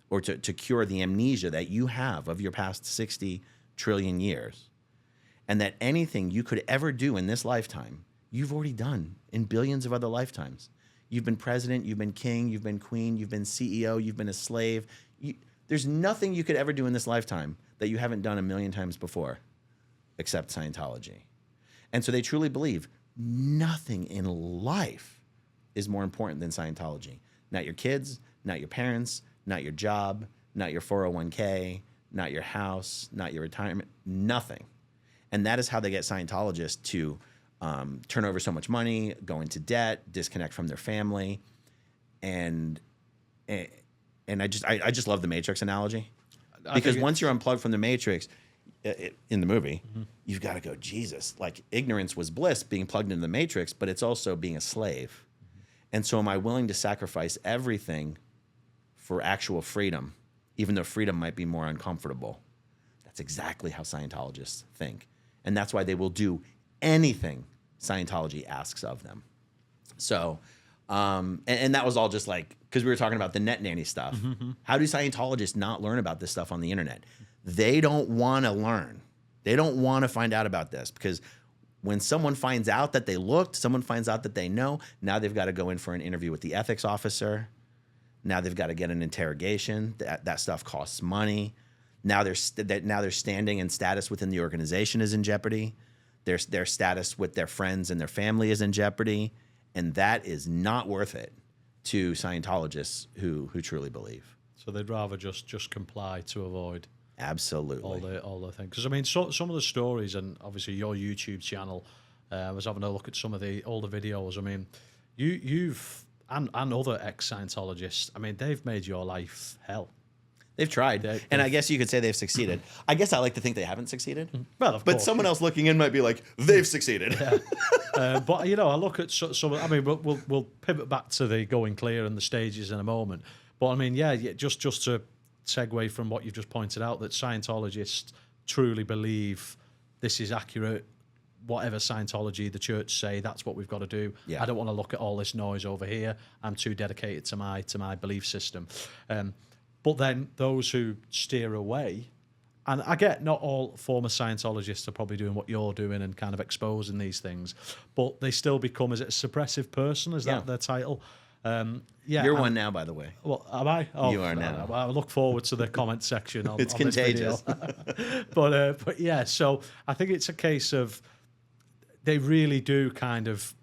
or to cure the amnesia that you have of your past 60 trillion years. And that anything you could ever do in this lifetime, you've already done in billions of other lifetimes. You've been president, you've been king, you've been queen, you've been CEO, you've been a slave. There's nothing you could ever do in this lifetime that you haven't done a million times before, except Scientology. And so they truly believe nothing in life is more important than Scientology. Not your kids, not your parents, not your job, not your 401k, not your house, not your retirement, nothing. And that is how they get Scientologists to turn over so much money, go into debt, disconnect from their family. And I just love the Matrix analogy. Because once you're unplugged from the Matrix, in the movie, you've got to go, Jesus, like ignorance was bliss being plugged into the Matrix, but it's also being a slave. And so am I willing to sacrifice everything for actual freedom, even though freedom might be more uncomfortable? That's exactly how Scientologists think. And that's why they will do anything Scientology asks of them. So, and that was all just like, because we were talking about the net nanny stuff. How do Scientologists not learn about this stuff on the internet? They don't want to learn. They don't want to find out about this, because when someone finds out that they looked, someone finds out that they know, now they've got to go in for an interview with the ethics officer. Now they've got to get an interrogation. That stuff costs money. Now their standing and status within the organization is in jeopardy. Their status with their friends and their family is in jeopardy. And that is not worth it to Scientologists who truly believe. So they'd rather just comply to avoid absolutely all the things. Because I mean, some of the stories, and obviously your YouTube channel, I was having a look at some of the older videos. I mean, you've and other ex-Scientologists, I mean, they've made your life hell. They've tried, and I guess you could say they've succeeded. I guess I like to think they haven't succeeded. Well, of course. But someone else looking in might be like, they've succeeded. Yeah. But you know, I look at some. I mean, we'll pivot back to the going clear and the stages in a moment. But I mean, yeah, just to segue from what you've just pointed out, that Scientologists truly believe this is accurate. Whatever Scientology, the church say, that's what we've got to do. Yeah. I don't want to look at all this noise over here. I'm too dedicated to my belief system. But then those who steer away, and I get not all former Scientologists are probably doing what you're doing and kind of exposing these things, but they still become, is it a suppressive person? Is that their title? Yeah, you're one now, by the way. Well, am I? Oh, you are now. I look forward to the comment section. It's on contagious. This video. But yeah, so I think it's a case of they really do kind of,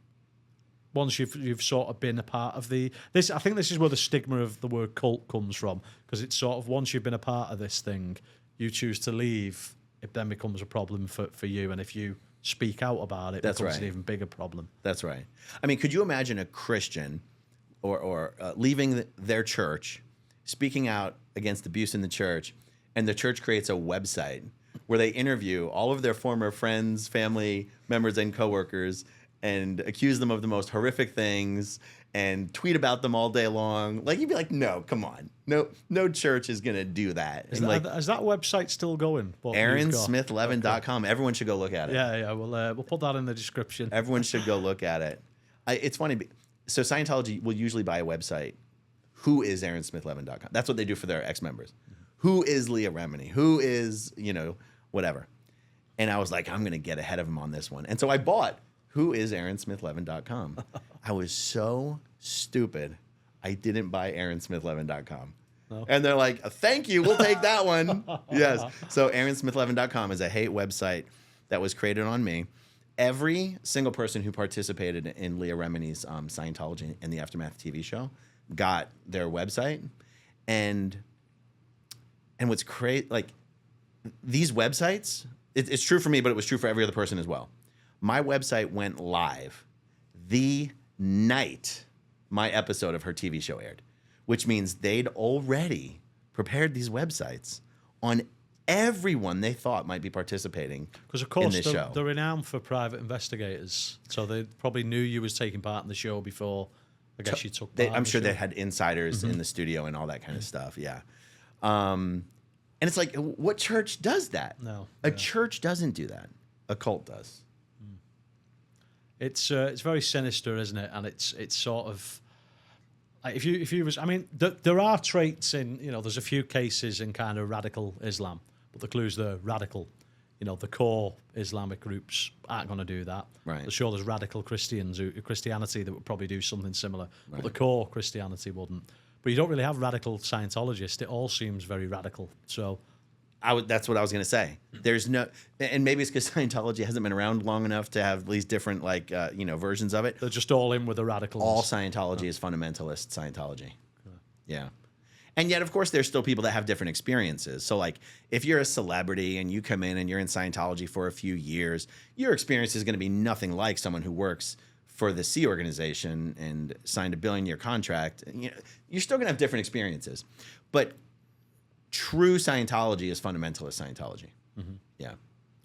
once you've sort of been a part of this, I think this is where the stigma of the word cult comes from, because it's sort of, once you've been a part of this thing, you choose to leave, it then becomes a problem for you, and if you speak out about it, that's becomes right. an even bigger problem. That's right. I mean, could you imagine a Christian or leaving their church, speaking out against abuse in the church, and the church creates a website where they interview all of their former friends, family members, and coworkers, and accuse them of the most horrific things and tweet about them all day long? Like, you'd be like, no, come on. No church is going to do that. Is that website still going? AaronSmith-Levin.com. Okay. Everyone should go look at it. Yeah. We'll put that in the description. Everyone should go look at it. It's funny. So Scientology will usually buy a website. Who is AaronSmith-Levin.com? That's what they do for their ex-members. Who is Leah Remini? Who is, whatever. And I was like, I'm going to get ahead of him on this one. And so I bought Who is AaronSmith-Levin.com. I was so stupid. I didn't buy AaronSmith-Levin.com. No. And they're like, thank you, we'll take that one. Yes. So AaronSmith-Levin.com is a hate website that was created on me. Every single person who participated in Leah Remini's Scientology and the Aftermath TV show got their website. And what's crazy, like, these websites, it's true for me, but it was true for every other person as well. My website went live the night my episode of her TV show aired, which means they'd already prepared these websites on everyone they thought might be participating because of course in this show. They're renowned for private investigators, so they probably knew you was taking part in the show before I guess you took part. I'm sure they had insiders in the studio and all that kind of stuff. Yeah. And it's like, what church does that? No. A church doesn't do that. A cult does. It's very sinister, isn't it? And it's sort of like if you was, I mean, there are traits in, you know, there's a few cases in kind of radical Islam, but the clue's the radical. You know, the core Islamic groups aren't going to do that. Right. For sure, there's radical Christianity that would probably do something similar, but the core Christianity wouldn't. But you don't really have radical Scientologists. It all seems very radical. So, that's what I was going to say. There's no, and maybe it's because Scientology hasn't been around long enough to have these different, like, versions of it. They're just all in with the radicals. All Scientology is fundamentalist Scientology. Yeah. And yet, of course, there's still people that have different experiences. So, like, if you're a celebrity and you come in and you're in Scientology for a few years, your experience is going to be nothing like someone who works for the Sea organization and signed a billion-year contract. You know, you're still going to have different experiences. But true Scientology is fundamentalist Scientology. Mm-hmm. Yeah.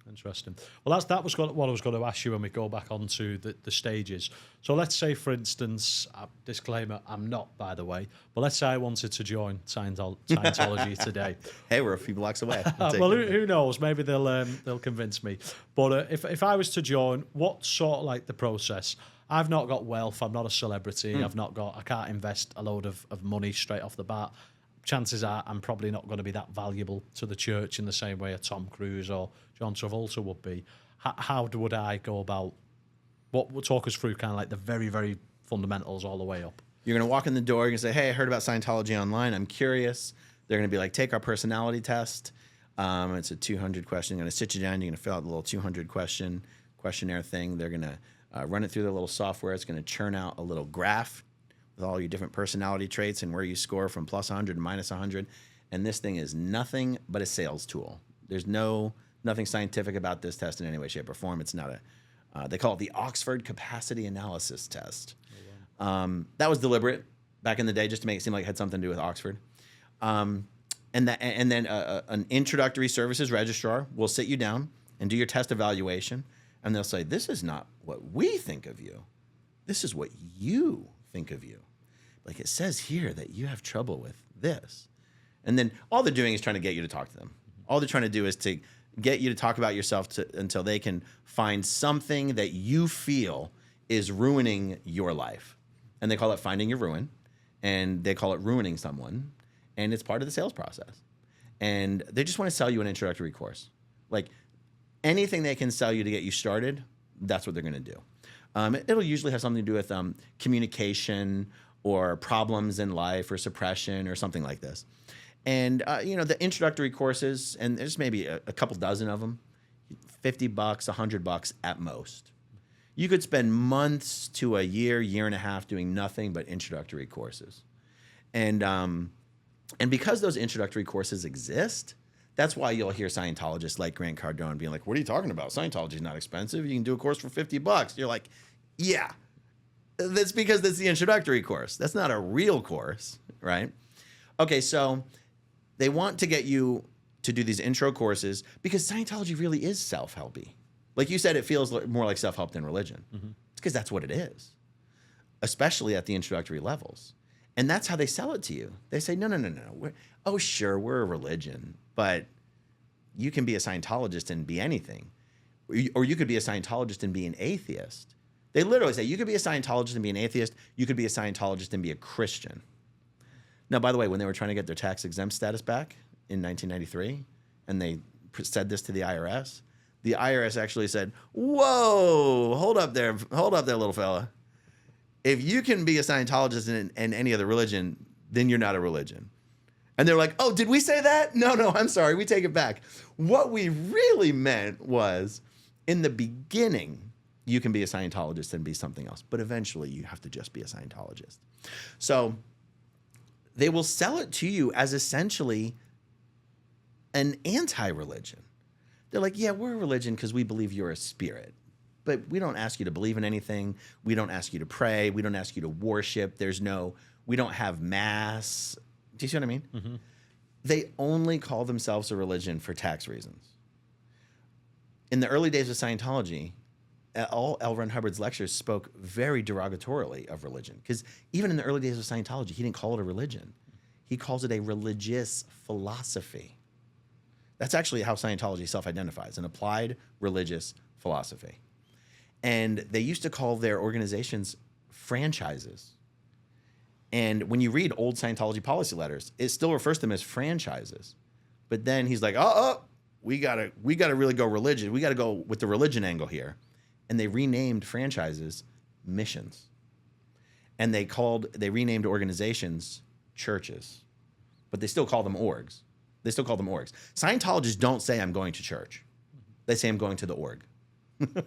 Interesting. Well, that was what I was going to ask you when we go back onto the stages. So let's say, for instance, disclaimer, I'm not, by the way, but let's say I wanted to join Scientology today. Hey, we're a few blocks away. Well, who knows? Maybe they'll convince me. But if I was to join, what's sort of like the process? I've not got wealth. I'm not a celebrity. I can't invest a load of money straight off the bat. Chances are I'm probably not going to be that valuable to the church in the same way a Tom Cruise or John Travolta would be. How would I go about, what would talk us through kind of like the very, very fundamentals all the way up? You're going to walk in the door, you're going to say, hey, I heard about Scientology online. I'm curious. They're going to be like, take our personality test. It's a 200 question. They're going to sit you down. You're going to fill out the little 200 questionnaire thing. They're going to run it through their little software. It's going to churn out a little graph with all your different personality traits and where you score from plus 100 to minus 100. And this thing is nothing but a sales tool. There's nothing scientific about this test in any way, shape, or form. It's not they call it the Oxford Capacity Analysis Test. Oh, wow. That was deliberate back in the day just to make it seem like it had something to do with Oxford. And then an introductory services registrar will sit you down and do your test evaluation. And they'll say, this is not what we think of you. This is what you think of you. Like it says here that you have trouble with this. And then all they're doing is trying to get you to talk to them. All they're trying to do is to get you to talk about yourself until they can find something that you feel is ruining your life. And they call it finding your ruin. And they call it ruining someone. And it's part of the sales process. And they just want to sell you an introductory course. Like anything they can sell you to get you started, that's what they're going to do. It'll usually have something to do with communication or problems in life or suppression or something like this. And, the introductory courses, and there's maybe a couple dozen of them, $50, $100 at most. You could spend months to a year and a half doing nothing but introductory courses. And because those introductory courses exist, that's why you'll hear Scientologists like Grant Cardone being like, what are you talking about? Scientology is not expensive. You can do a course for $50. You're like, yeah, that's because that's the introductory course. That's not a real course, right? Okay, so they want to get you to do these intro courses because Scientology really is self-helpy. Like you said, it feels more like self-help than religion. Mm-hmm. It's because that's what it is, especially at the introductory levels. And that's how they sell it to you. They say, no. Sure, we're a religion, but you can be a Scientologist and be anything. Or you could be a Scientologist and be an atheist. They literally say, you could be a Scientologist and be an atheist. You could be a Scientologist and be a Christian. Now, by the way, when they were trying to get their tax-exempt status back in 1993, and they said this to the IRS actually said, whoa, hold up there, little fella. If you can be a Scientologist in any other religion, then you're not a religion. And they're like, oh, did we say that? No, I'm sorry. We take it back. What we really meant was, in the beginning, you can be a Scientologist and be something else. But eventually, you have to just be a Scientologist. So they will sell it to you as essentially an anti-religion. They're like, yeah, we're a religion because we believe you're a spirit. But we don't ask you to believe in anything. We don't ask you to pray. We don't ask you to worship. We don't have mass. Do you see what I mean? Mm-hmm. They only call themselves a religion for tax reasons. In the early days of Scientology, all L. Ron Hubbard's lectures spoke very derogatorily of religion. Because even in the early days of Scientology, he didn't call it a religion. He calls it a religious philosophy. That's actually how Scientology self-identifies, an applied religious philosophy. And they used to call their organizations franchises. And when you read old Scientology policy letters, it still refers to them as franchises. But then he's like, we gotta really go religion. We gotta go with the religion angle here. And they renamed franchises missions. And they renamed organizations churches. But they still call them orgs. Scientologists don't say I'm going to church. They say I'm going to the org.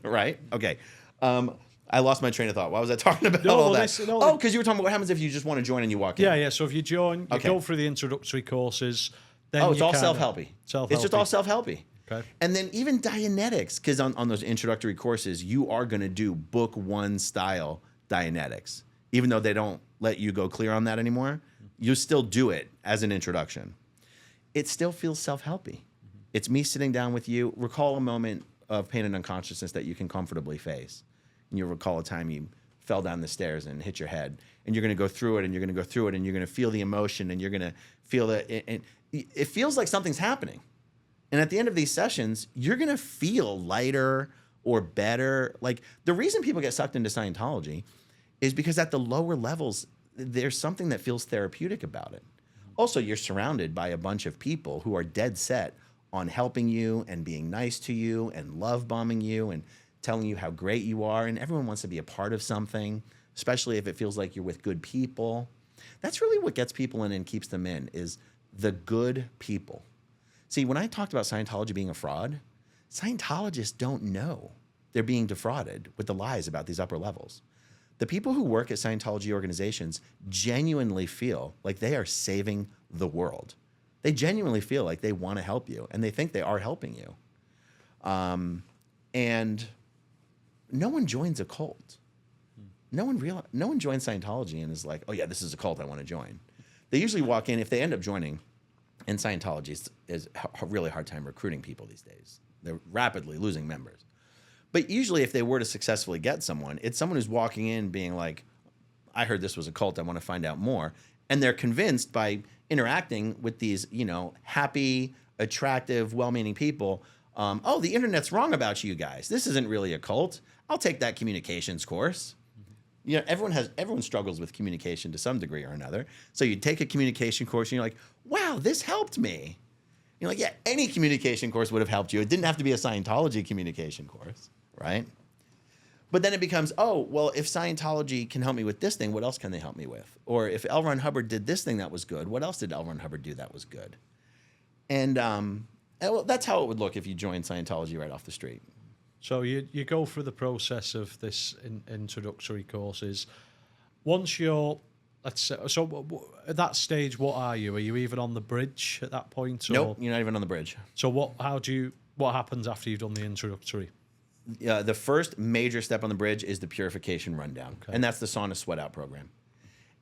Right? Okay. I lost my train of thought. Why was I talking about all that? Because you were talking about what happens if you just want to join and you walk in. Yeah. So if you join, you go through the introductory courses. Then it's all self-helpy. It's just all self-helpy. Okay. And then even Dianetics, because on those introductory courses, you are going to do book 1 style Dianetics. Even though they don't let you go clear on that anymore, you still do it as an introduction. It still feels self-helpy. It's me sitting down with you. Recall a moment of pain and unconsciousness that you can comfortably face. And you'll recall a time you fell down the stairs and hit your head. And you're going to go through it, and you're going to go through it, and you're going to feel the emotion, and you're going to feel that it feels like something's happening. And at the end of these sessions, you're going to feel lighter or better. Like, the reason people get sucked into Scientology is because at the lower levels, there's something that feels therapeutic about it. Also, you're surrounded by a bunch of people who are dead set on helping you and being nice to you and love bombing you and telling you how great you are. And everyone wants to be a part of something, especially if it feels like you're with good people. That's really what gets people in and keeps them in, is the good people. See, when I talked about Scientology being a fraud, Scientologists don't know they're being defrauded with the lies about these upper levels. The people who work at Scientology organizations genuinely feel like they are saving the world. They genuinely feel like they want to help you, and they think they are helping you. And no one joins a cult. No one joins Scientology and is like, oh yeah, this is a cult I want to join. They usually walk in, if they end up joining, and Scientology is a really hard time recruiting people these days. They're rapidly losing members. But usually if they were to successfully get someone, it's someone who's walking in being like, I heard this was a cult, I want to find out more. And they're convinced by interacting with these, happy, attractive, well-meaning people, oh, the internet's wrong about you guys. This isn't really a cult. I'll take that communications course. Everyone struggles with communication to some degree or another. So you take a communication course and you're like, wow, this helped me. You're like, yeah, any communication course would have helped you. It didn't have to be a Scientology communication course, right? But then it becomes, oh, well, if Scientology can help me with this thing, what else can they help me with? Or if L. Ron Hubbard did this thing that was good, what else did L. Ron Hubbard do that was good? And well, that's how it would look if you joined Scientology right off the street. So you go through the process of this introductory courses. Once you're, let's say, so at that stage, what are you? Are you even on the bridge at that point? Or? Nope, you're not even on the bridge. So what happens after you've done the introductory? The first major step on the bridge is the purification rundown, and that's the sauna sweat out program,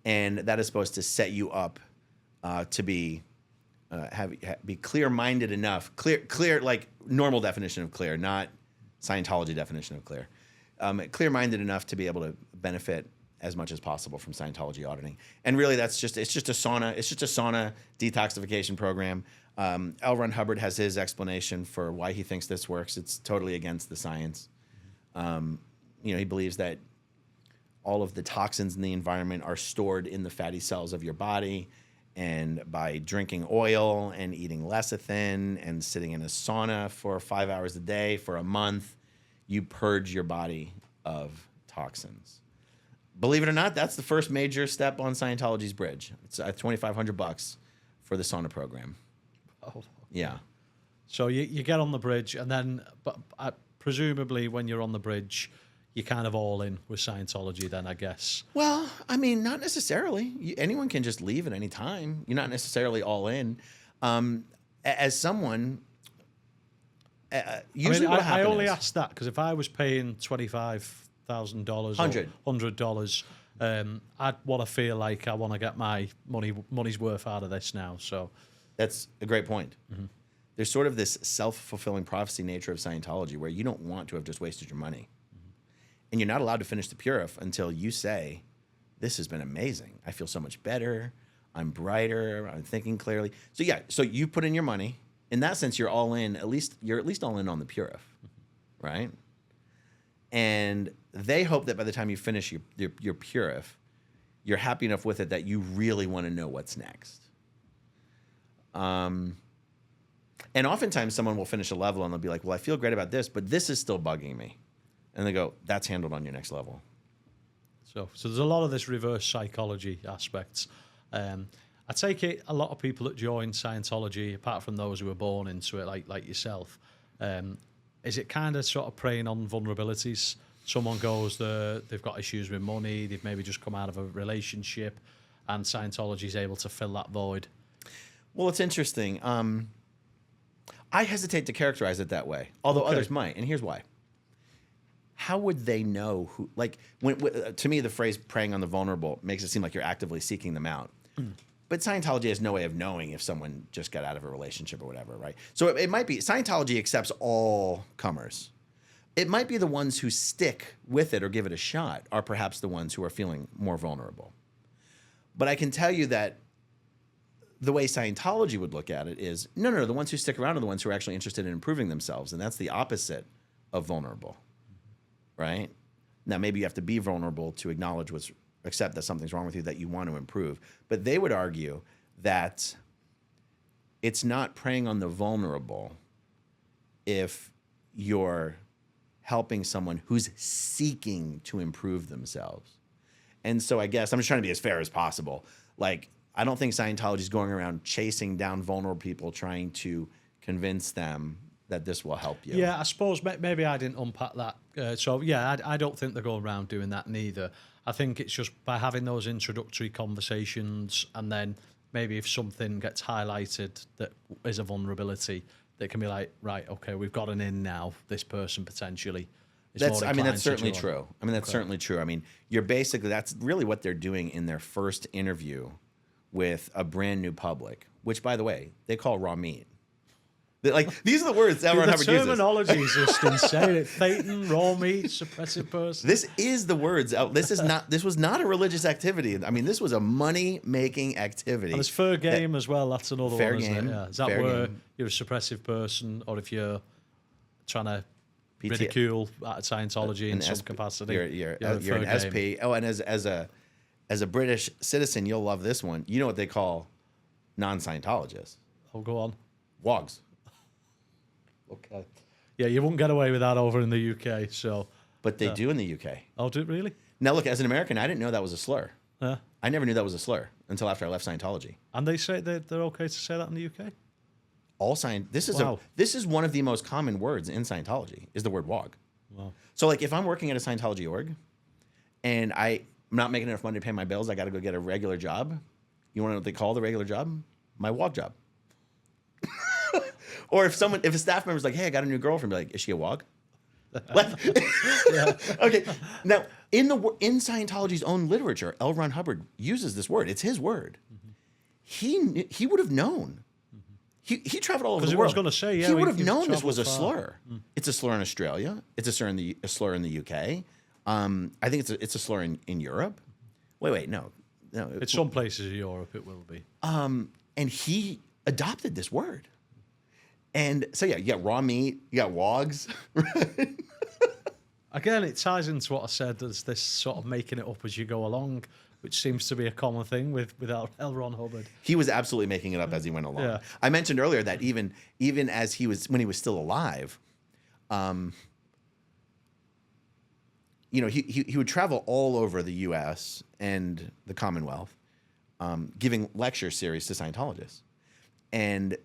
and that is supposed to set you up to be clear-minded enough, clear like normal definition of clear, not Scientology definition of clear, clear-minded enough to be able to benefit as much as possible from Scientology auditing. And really, it's just a sauna detoxification program. L. Ron Hubbard has his explanation for why he thinks this works. It's totally against the science. He believes that all of the toxins in the environment are stored in the fatty cells of your body, and by drinking oil and eating lecithin and sitting in a sauna for 5 hours a day for a month, you purge your body of toxins. Believe it or not, that's the first major step on Scientology's bridge. It's $2,500 for the sauna program. Oh. Yeah. So you get on the bridge, and then, but presumably when you're on the bridge, you're kind of all in with Scientology then, I guess. Well, I mean, not necessarily. Anyone can just leave at any time. You're not necessarily all in. As someone, usually what happens... I only asked that because if I was paying $25,000 or $100, I'd want to feel like I want to get my money's worth out of this now. So that's a great point. Mm-hmm. There's sort of this self-fulfilling prophecy nature of Scientology where you don't want to have just wasted your money. And you're not allowed to finish the Purif until you say, this has been amazing. I feel so much better. I'm brighter. I'm thinking clearly. So yeah, so you put in your money. In that sense, you're all in. You're at least all in on the Purif, right? And they hope that by the time you finish your purif, you're happy enough with it that you really want to know what's next. And oftentimes someone will finish a level and they'll be like, well, I feel great about this, but this is still bugging me. And they go, that's handled on your next level. So there's a lot of this reverse psychology aspects. I take it a lot of people that join Scientology, apart from those who were born into it, like yourself, is it kind of sort of preying on vulnerabilities? Someone goes, they've got issues with money, they've maybe just come out of a relationship, and Scientology is able to fill that void. Well, it's interesting. I hesitate to characterize it that way, although others might, and here's why. How would they know who? Like, to me, the phrase "preying on the vulnerable" makes it seem like you're actively seeking them out. But Scientology has no way of knowing if someone just got out of a relationship or whatever, right? So it might be Scientology accepts all comers. It might be the ones who stick with it or give it a shot are perhaps the ones who are feeling more vulnerable. But I can tell you that the way Scientology would look at it is, no, the ones who stick around are the ones who are actually interested in improving themselves, and that's the opposite of vulnerable, right? Now, maybe you have to be vulnerable to acknowledge accept that something's wrong with you, that you want to improve. But they would argue that it's not preying on the vulnerable if you're helping someone who's seeking to improve themselves. And so I guess I'm just trying to be as fair as possible. Like, I don't think Scientology is going around chasing down vulnerable people, trying to convince them that this will help you. Yeah, I suppose maybe I didn't unpack that. I don't think they're going around doing that neither. I think it's just by having those introductory conversations, and then maybe if something gets highlighted that is a vulnerability, they can be like, right, okay, we've got an in now. This person potentially is more inclined that's certainly to join. true. I mean, that's certainly true. I mean, that's really what they're doing in their first interview with a brand new public, which, by the way, they call raw meat. These are the words that Aaron Hubbard uses. The terminology is just insane. Thetan, raw meat, suppressive person. This is the words. This was not a religious activity. I mean, this was a money-making activity. And there's fair game as well. That's another fair one, isn't game, it? Yeah. Is that where you're a suppressive person, or if you're trying to ridicule Scientology in some capacity? You're an SP. Oh, and as a British citizen, you'll love this one. You know what they call non-Scientologists? Oh, go on. Wogs. Okay. Yeah, you won't get away with that over in the UK. So, but they do in the UK. Oh, do it really? Now, look, as an American, I didn't know that was a slur. Yeah. I never knew that was a slur until after I left Scientology. And they say they're okay to say that in the UK? This is one of the most common words in Scientology, is the word wog. Wow. So, like, if I'm working at a Scientology org and I'm not making enough money to pay my bills, I got to go get a regular job. You want to know what they call the regular job? My wog job. Or if a staff member's like, hey, I got a new girlfriend, be like, is she a wog? Okay. Now, in Scientology's own literature, L. Ron Hubbard uses this word. It's his word. Mm-hmm. He would have known. Mm-hmm. He traveled all over the world. I was going to say, he would have known this was a slur. Mm. It's a slur in Australia. It's a slur in the UK. I think it's a slur in Europe. Wait, no. It's some places in Europe it will be. And he adopted this word. And so, yeah, you got raw meat, you got wogs. Right? Again, it ties into what I said, there's this sort of making it up as you go along, which seems to be a common thing with L. Ron Hubbard. He was absolutely making it up as he went along. Yeah. I mentioned earlier that even as when he was still alive, he would travel all over the U.S. and the Commonwealth, giving lecture series to Scientologists. And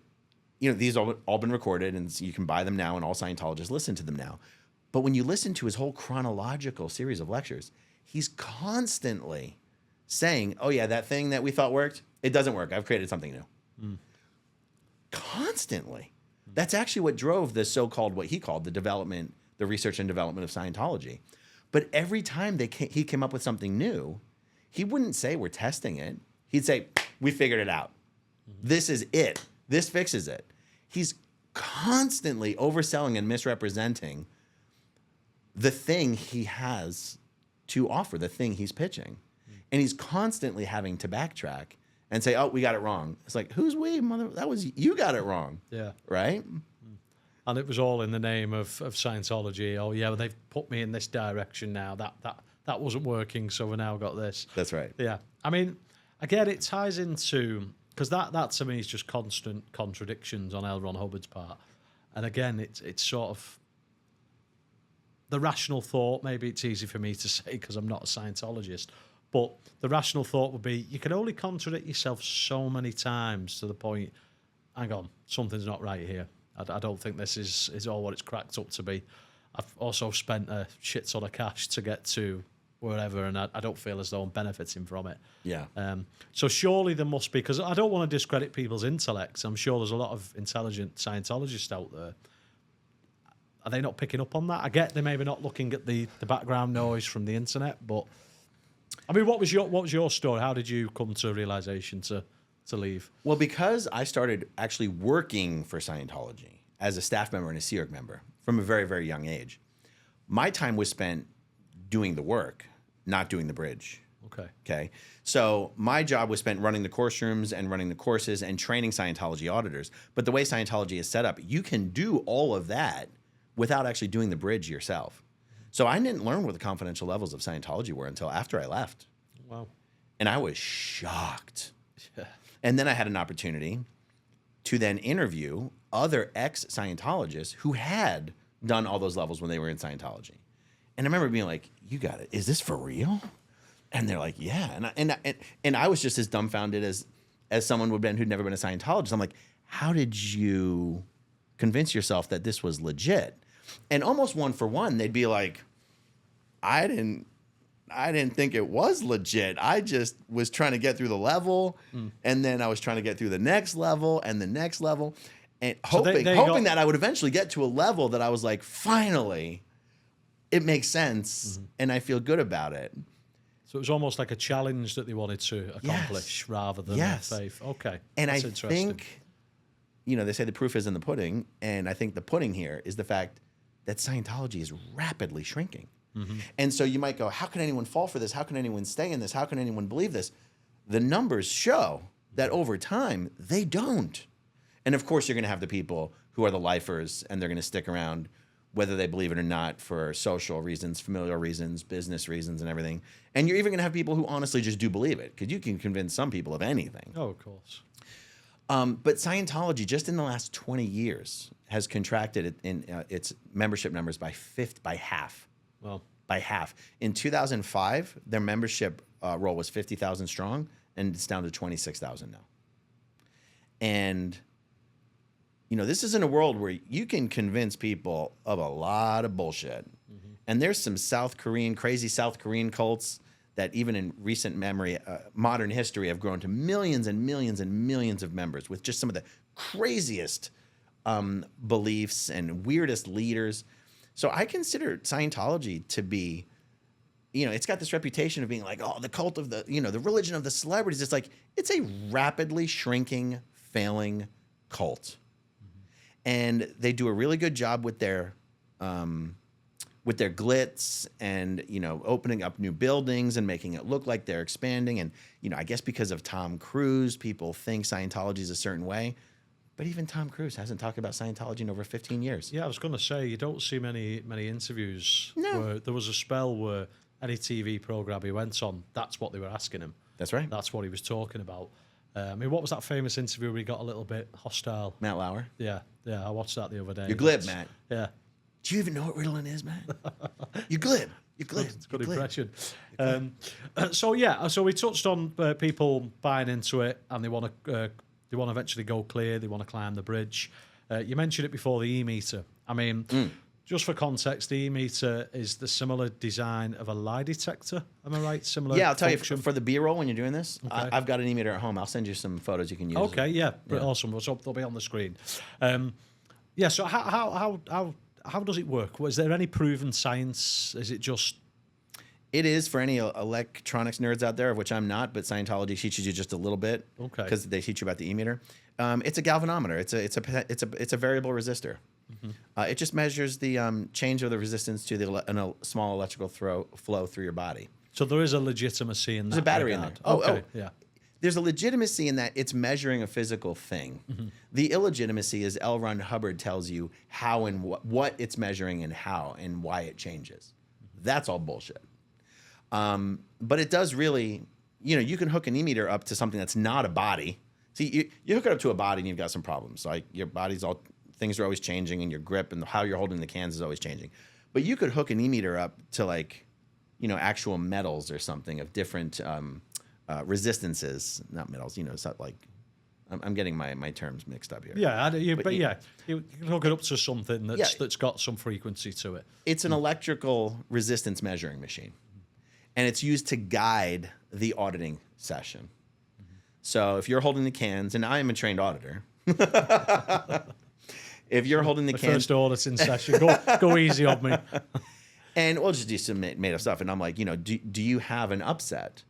these all been recorded, and so you can buy them now, and all Scientologists listen to them now. But when you listen to his whole chronological series of lectures, he's constantly saying, oh, yeah, that thing that we thought worked, it doesn't work. I've created something new. Mm. Constantly. That's actually what drove the so-called, what he called the research and development of Scientology. But every time he came up with something new, he wouldn't say, we're testing it. He'd say, we figured it out. Mm-hmm. This is it. This fixes it. He's constantly overselling and misrepresenting the thing he has to offer, the thing he's pitching. And he's constantly having to backtrack and say, oh, we got it wrong. It's like, who's we, mother? That was, you got it wrong. Yeah. Right? and it was all in the name of Scientology. Oh yeah, well, they've put me in this direction now. That wasn't working, so we now got this. That's right. Yeah, I mean, again, it ties into, because that to me is just constant contradictions on L. Ron Hubbard's part, and again, it's sort of the rational thought. Maybe it's easy for me to say because I'm not a Scientologist, but the rational thought would be you can only contradict yourself so many times to the point, hang on, something's not right here. I don't think this is all what it's cracked up to be. I've also spent a shit ton of cash to get to wherever, and I don't feel as though I'm benefiting from it. Yeah. So surely there must be, because I don't want to discredit people's intellects. I'm sure there's a lot of intelligent Scientologists out there. Are they not picking up on that? I get they maybe not looking at the background noise from the internet, but I mean, what was your story? How did you come to a realization to leave? Well, because I started actually working for Scientology as a staff member and a Sea Org member from a very, very young age, my time was spent doing the work, not doing the bridge. Okay. So my job was spent running the course rooms and running the courses and training Scientology auditors. But the way Scientology is set up, you can do all of that without actually doing the bridge yourself. So I didn't learn what the confidential levels of Scientology were until after I left. Wow. And I was shocked. Yeah. And then I had an opportunity to then interview other ex-Scientologists who had done all those levels when they were in Scientology. And I remember being like, you got it. Is this for real? And they're like, yeah. And I was just as dumbfounded as someone would have been who'd never been a Scientologist. I'm like, how did you convince yourself that this was legit? And almost one for one, they'd be like, I didn't think it was legit. I just was trying to get through the level, and then I was trying to get through the next level and the next level, and hoping that I would eventually get to a level that I was like, finally, it makes sense, and I feel good about it. So it was almost like a challenge that they wanted to accomplish rather than faith. Okay, and I think, they say the proof is in the pudding, and I think the pudding here is the fact that Scientology is rapidly shrinking. And so you might go, how can anyone fall for this? How can anyone stay in this? How can anyone believe this? The numbers show that over time, they don't. And of course, you're going to have the people who are the lifers, and they're going to stick around, whether they believe it or not, for social reasons, familial reasons, business reasons, and everything. And you're even going to have people who honestly just do believe it, because you can convince some people of anything. Oh, of course. But Scientology, just in the last 20 years, has contracted its membership numbers by half. Well, by half. In 2005, their membership roll was 50,000 strong, and it's down to 26,000 now. And, this is in a world where you can convince people of a lot of bullshit. And there's some crazy South Korean cults that even in recent memory, modern history, have grown to millions and millions and millions of members with just some of the craziest beliefs and weirdest leaders. So I consider Scientology to be, it's got this reputation of being like, oh, the cult of the religion of the celebrities. It's like, it's a rapidly shrinking, failing cult. And they do a really good job with their glitz and, opening up new buildings and making it look like they're expanding. And, I guess because of Tom Cruise, people think Scientology is a certain way. But even Tom Cruise hasn't talked about Scientology in over 15 years. Yeah, I was going to say, you don't see many interviews. No. Where there was a spell where any TV program he went on, that's what they were asking him. That's right. That's what he was talking about. What was that famous interview where he got a little bit hostile? Matt Lauer. Yeah, I watched that the other day. You're glib, Matt. Yeah. Do you even know what Ritalin is, Matt? You're glib. You're glib. It's good impression. So we touched on people buying into it, and they want to eventually go clear. They want to climb the bridge. You mentioned it before, the E-meter. I mean, just for context, the E-meter is the similar design of a lie detector. Am I right? Similar. Yeah, I'll tell function. you, for the B-roll when you're doing this, Okay. I've got an E-meter at home. I'll send you some photos you can use. Okay, yeah. Awesome. So they'll be on the screen. So how does it work? Was there any proven science? Is it just... It is for any electronics nerds out there, of which I'm not, but Scientology teaches you just a little bit. Okay. Because they teach you about the E-meter. It's a galvanometer. It's a variable resistor. It just measures the change of the resistance to a small electrical flow through your body. So there is a legitimacy in that. There's a battery in there. Okay. Yeah. there's a legitimacy in that it's measuring a physical thing. Mm-hmm. The illegitimacy is L. Ron Hubbard tells you how and what it's measuring and how and why it changes. Mm-hmm. That's all bullshit. But it does really, you can hook an e-meter up to something that's not a body. See, you hook it up to a body and you've got some problems. Like your body's things are always changing and your grip and how you're holding the cans is always changing. But you could hook an e-meter up to like, actual metals or something of different resistances, not metals, it's not like, I'm getting my terms mixed up here. Yeah, you can hook it up to something that's got some frequency to it. It's an electrical resistance measuring machine. And it's used to guide the auditing session. Mm-hmm. So if you're holding the cans, and I am a trained auditor, if you're holding the cans, first auditing session, go easy on me. And we'll just do some made up stuff. And I'm like, do you have an upset?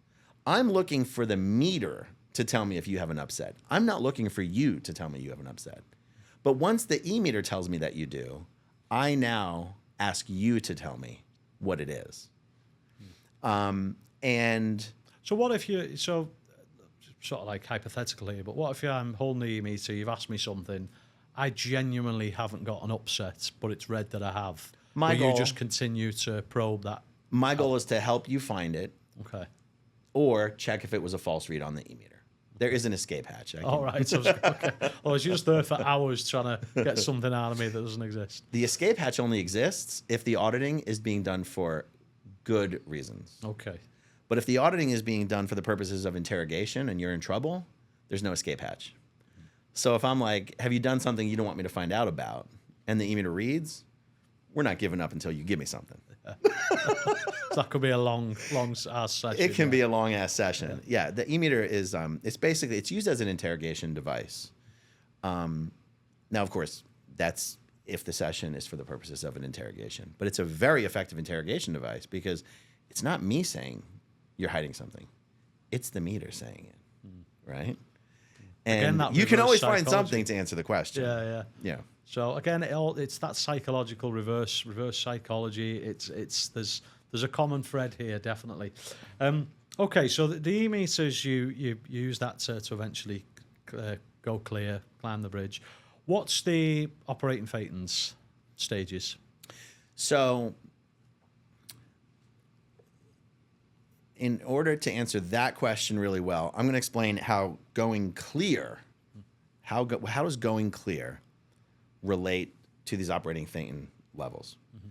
I'm looking for the meter to tell me if you have an upset. I'm not looking for you to tell me you have an upset. But once the e-meter tells me that you do, I now ask you to tell me what it is. And so what if sort of like hypothetical here, but what if I'm holding the e-meter, you've asked me something, I genuinely haven't got an upset, but it's read that I have. You just continue to probe that? My goal is to help you find it. Okay. Or check if it was a false read on the e-meter. There is an escape hatch. All right. Okay. I was just there for hours trying to get something out of me that doesn't exist. The escape hatch only exists if the auditing is being done for good reasons. Okay. But if the auditing is being done for the purposes of interrogation and you're in trouble, there's no escape hatch. So if I'm like, have you done something you don't want me to find out about? And the e-meter reads, we're not giving up until you give me something. So that could be a long ass session. It can be a long ass session. Yeah, the e-meter is it's used as an interrogation device. Now, of course, that's if the session is for the purposes of an interrogation. But it's a very effective interrogation device because it's not me saying you're hiding something. It's the meter saying it, right? And again, you can always find something to answer the question. Yeah. So again, it's that psychological reverse psychology. There's a common thread here, definitely. Okay, so the e-meters, you use that to eventually go clear, climb the bridge. What's the operating Thetans stages? So, in order to answer that question really well, I'm going to explain how going clear, how does going clear relate to these operating Thetan levels. Mm-hmm.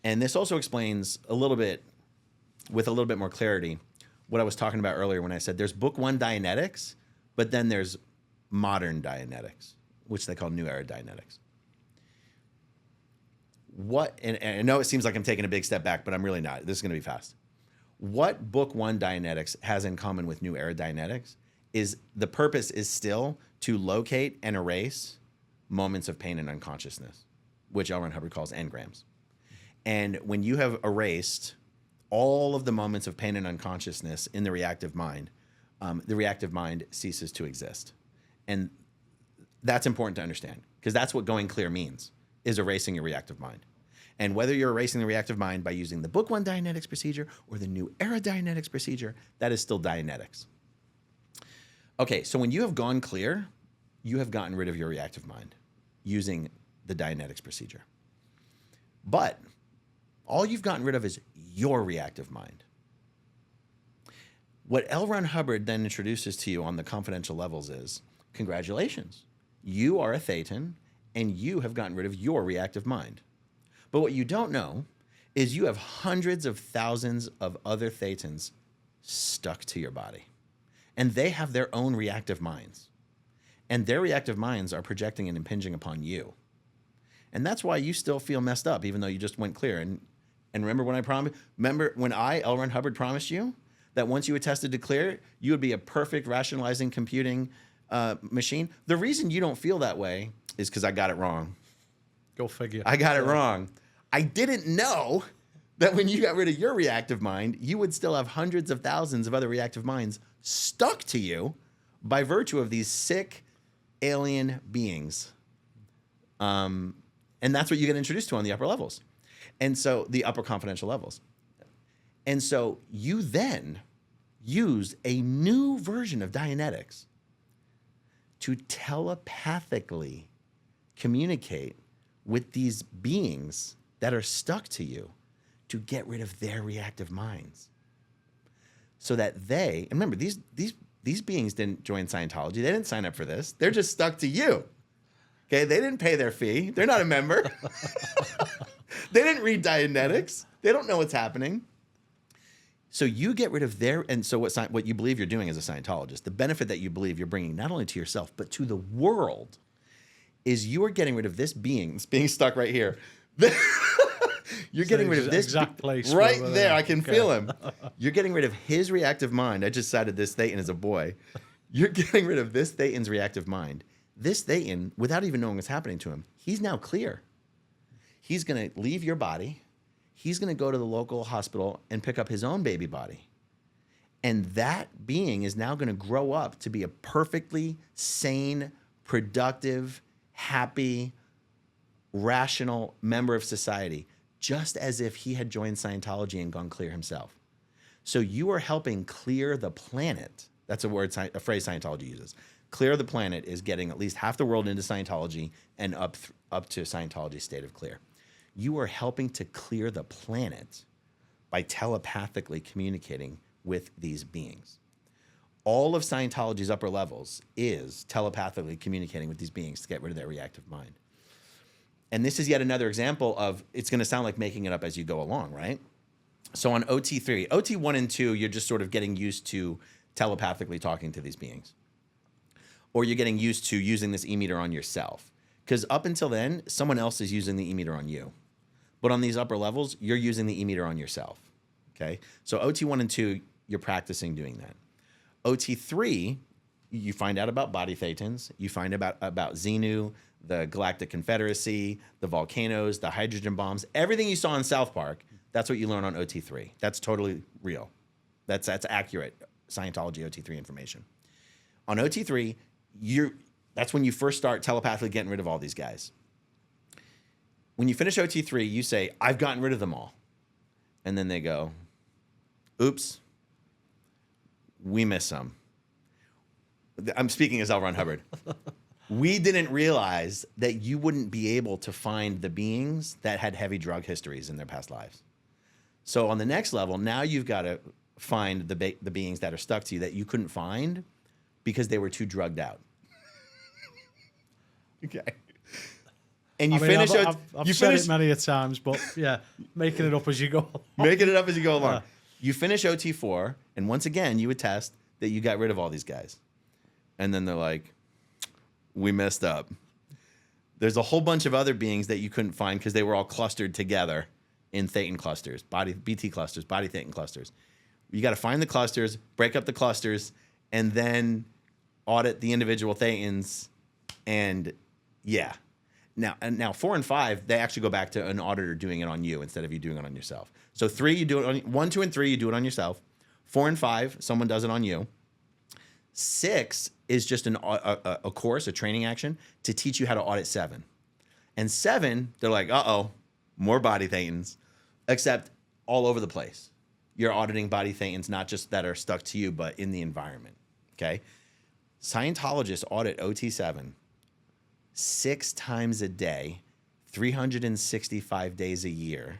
And this also explains with a little bit more clarity, what I was talking about earlier when I said there's book 1 Dianetics, but then there's modern Dianetics, which they call New Era Dianetics. And I know it seems like I'm taking a big step back, but I'm really not. This is going to be fast. What book 1 Dianetics has in common with New Era Dianetics is the purpose is still to locate and erase moments of pain and unconsciousness, which L. Ron Hubbard calls Engrams. And when you have erased all of the moments of pain and unconsciousness in the reactive mind ceases to exist. And that's important to understand because that's what going clear means, is erasing your reactive mind. And whether you're erasing the reactive mind by using the book 1 Dianetics procedure or the New Era Dianetics procedure, that is still Dianetics. Okay, so when you have gone clear, you have gotten rid of your reactive mind using the Dianetics procedure. But all you've gotten rid of is your reactive mind. What L. Ron Hubbard then introduces to you on the confidential levels is, congratulations, you are a Thetan and you have gotten rid of your reactive mind. But what you don't know is you have hundreds of thousands of other Thetans stuck to your body. And they have their own reactive minds. And their reactive minds are projecting and impinging upon you. And that's why you still feel messed up, even though you just went clear. And remember when L. Ron Hubbard promised you that once you attested to clear, you would be a perfect rationalizing computing machine? The reason you don't feel that way is because I got it wrong. Go figure. I got it wrong. I didn't know that when you got rid of your reactive mind, you would still have hundreds of thousands of other reactive minds stuck to you by virtue of these sick alien beings. And that's what you get introduced to on the upper levels. And so the upper confidential levels. And so you used a new version of Dianetics to telepathically communicate with these beings that are stuck to you to get rid of their reactive minds. So that they, and remember, these beings didn't join Scientology. They didn't sign up for this. They're just stuck to you. Okay, they didn't pay their fee. They're not a member. They didn't read Dianetics. They don't know what's happening. So you get rid of their, and so what you believe you're doing as a Scientologist, the benefit that you believe you're bringing not only to yourself, but to the world, is you are getting rid of this being stuck right here. You're getting rid of this exact place right there. I can feel him. You're getting rid of his reactive mind. I just cited this Thetan as a boy. You're getting rid of this Thetan's reactive mind. This Thetan, without even knowing what's happening to him, he's now clear. He's going to leave your body. He's going to go to the local hospital and pick up his own baby body. And that being is now going to grow up to be a perfectly sane, productive, happy, rational member of society, just as if he had joined Scientology and gone clear himself. So you are helping clear the planet. That's a phrase Scientology uses. Clear the planet is getting at least half the world into Scientology and up to Scientology's state of clear. You are helping to clear the planet by telepathically communicating with these beings. All of Scientology's upper levels is telepathically communicating with these beings to get rid of their reactive mind. And this is yet another example of, it's going to sound like making it up as you go along, right? So on OT3, OT1 and 2, you're just sort of getting used to telepathically talking to these beings. Or you're getting used to using this e-meter on yourself. Because up until then, someone else is using the e-meter on you. But on these upper levels, you're using the e-meter on yourself. Okay? So OT1 and 2, you're practicing doing that. OT3, you find out about body Thetans. You find about Xenu, the Galactic Confederacy, the volcanoes, the hydrogen bombs, everything you saw in South Park. That's what you learn on OT3. That's totally real. That's accurate Scientology OT3 information. On OT3, that's when you first start telepathically getting rid of all these guys. When you finish OT3, you say, I've gotten rid of them all. And then they go, oops, we miss some. I'm speaking as L. Ron Hubbard. We didn't realize that you wouldn't be able to find the beings that had heavy drug histories in their past lives. So on the next level, now you've got to find the beings that are stuck to you that you couldn't find because they were too drugged out. Okay. And you finish. I've said it many a times, but yeah, making it up as you go. Making it up as you go along. Yeah. You finish OT4, and once again, you attest that you got rid of all these guys. And then they're like, we messed up. There's a whole bunch of other beings that you couldn't find because they were all clustered together in Thetan clusters, BT clusters, body Thetan clusters. You got to find the clusters, break up the clusters, and then audit the individual Thetans. And yeah. Now 4 and 5, they actually go back to an auditor doing it on you instead of you doing it on yourself. So 3, you do it on 1, 2, and 3, you do it on yourself. 4 and 5, someone does it on you. 6 is just a course, a training action to teach you how to audit 7. And 7, they're like, uh-oh, more body Thetans, except all over the place. You're auditing body Thetans, not just that are stuck to you, but in the environment, okay? Scientologists audit OT7 6 times a day, 365 days a year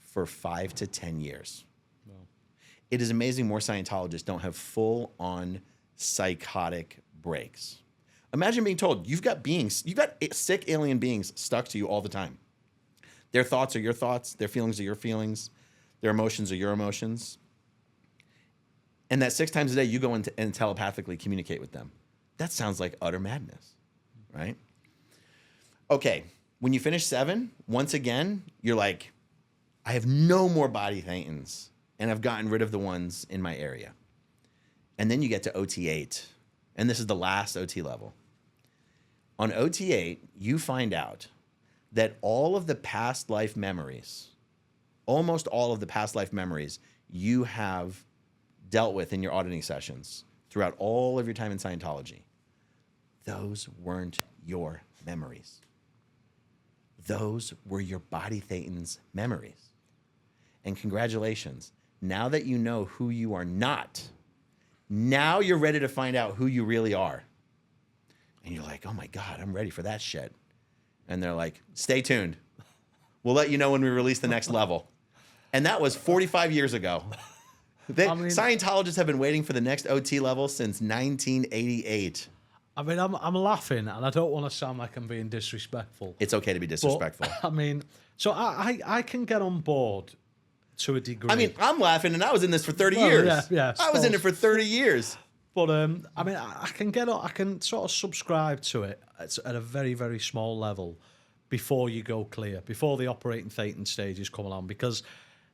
for 5 to 10 years. Wow. It is amazing more Scientologists don't have full-on psychotic breaks. Imagine being told you've got sick alien beings stuck to you all the time. Their thoughts are your thoughts, their feelings are your feelings, their emotions are your emotions. And that 6 times a day you go and telepathically communicate with them. That sounds like utter madness, right? Okay, when you finish 7, once again, you're like, I have no more body Thetans, and I've gotten rid of the ones in my area. And then you get to OT8, and this is the last OT level. On OT8, you find out that all of the past life memories, almost all of the past life memories you have dealt with in your auditing sessions throughout all of your time in Scientology, those weren't your memories. Those were your body Thetans' memories. And congratulations, now that you know who you are not, Now you're ready to find out who you really are. And you're like, oh my God, I'm ready for that shit. And they're like, stay tuned. We'll let you know when we release the next level. And that was 45 years ago. Scientologists have been waiting for the next OT level since 1988. I mean, I'm laughing, and I don't want to sound like I'm being disrespectful. It's okay to be disrespectful. But, I mean, so I can get on board to a degree. I mean, I'm laughing, and I was in this for 30 years. Yeah, I was in it for 30 years. But I mean, I can sort of subscribe to it at a very, very small level before you go clear, before the operating Thetan stages come along, because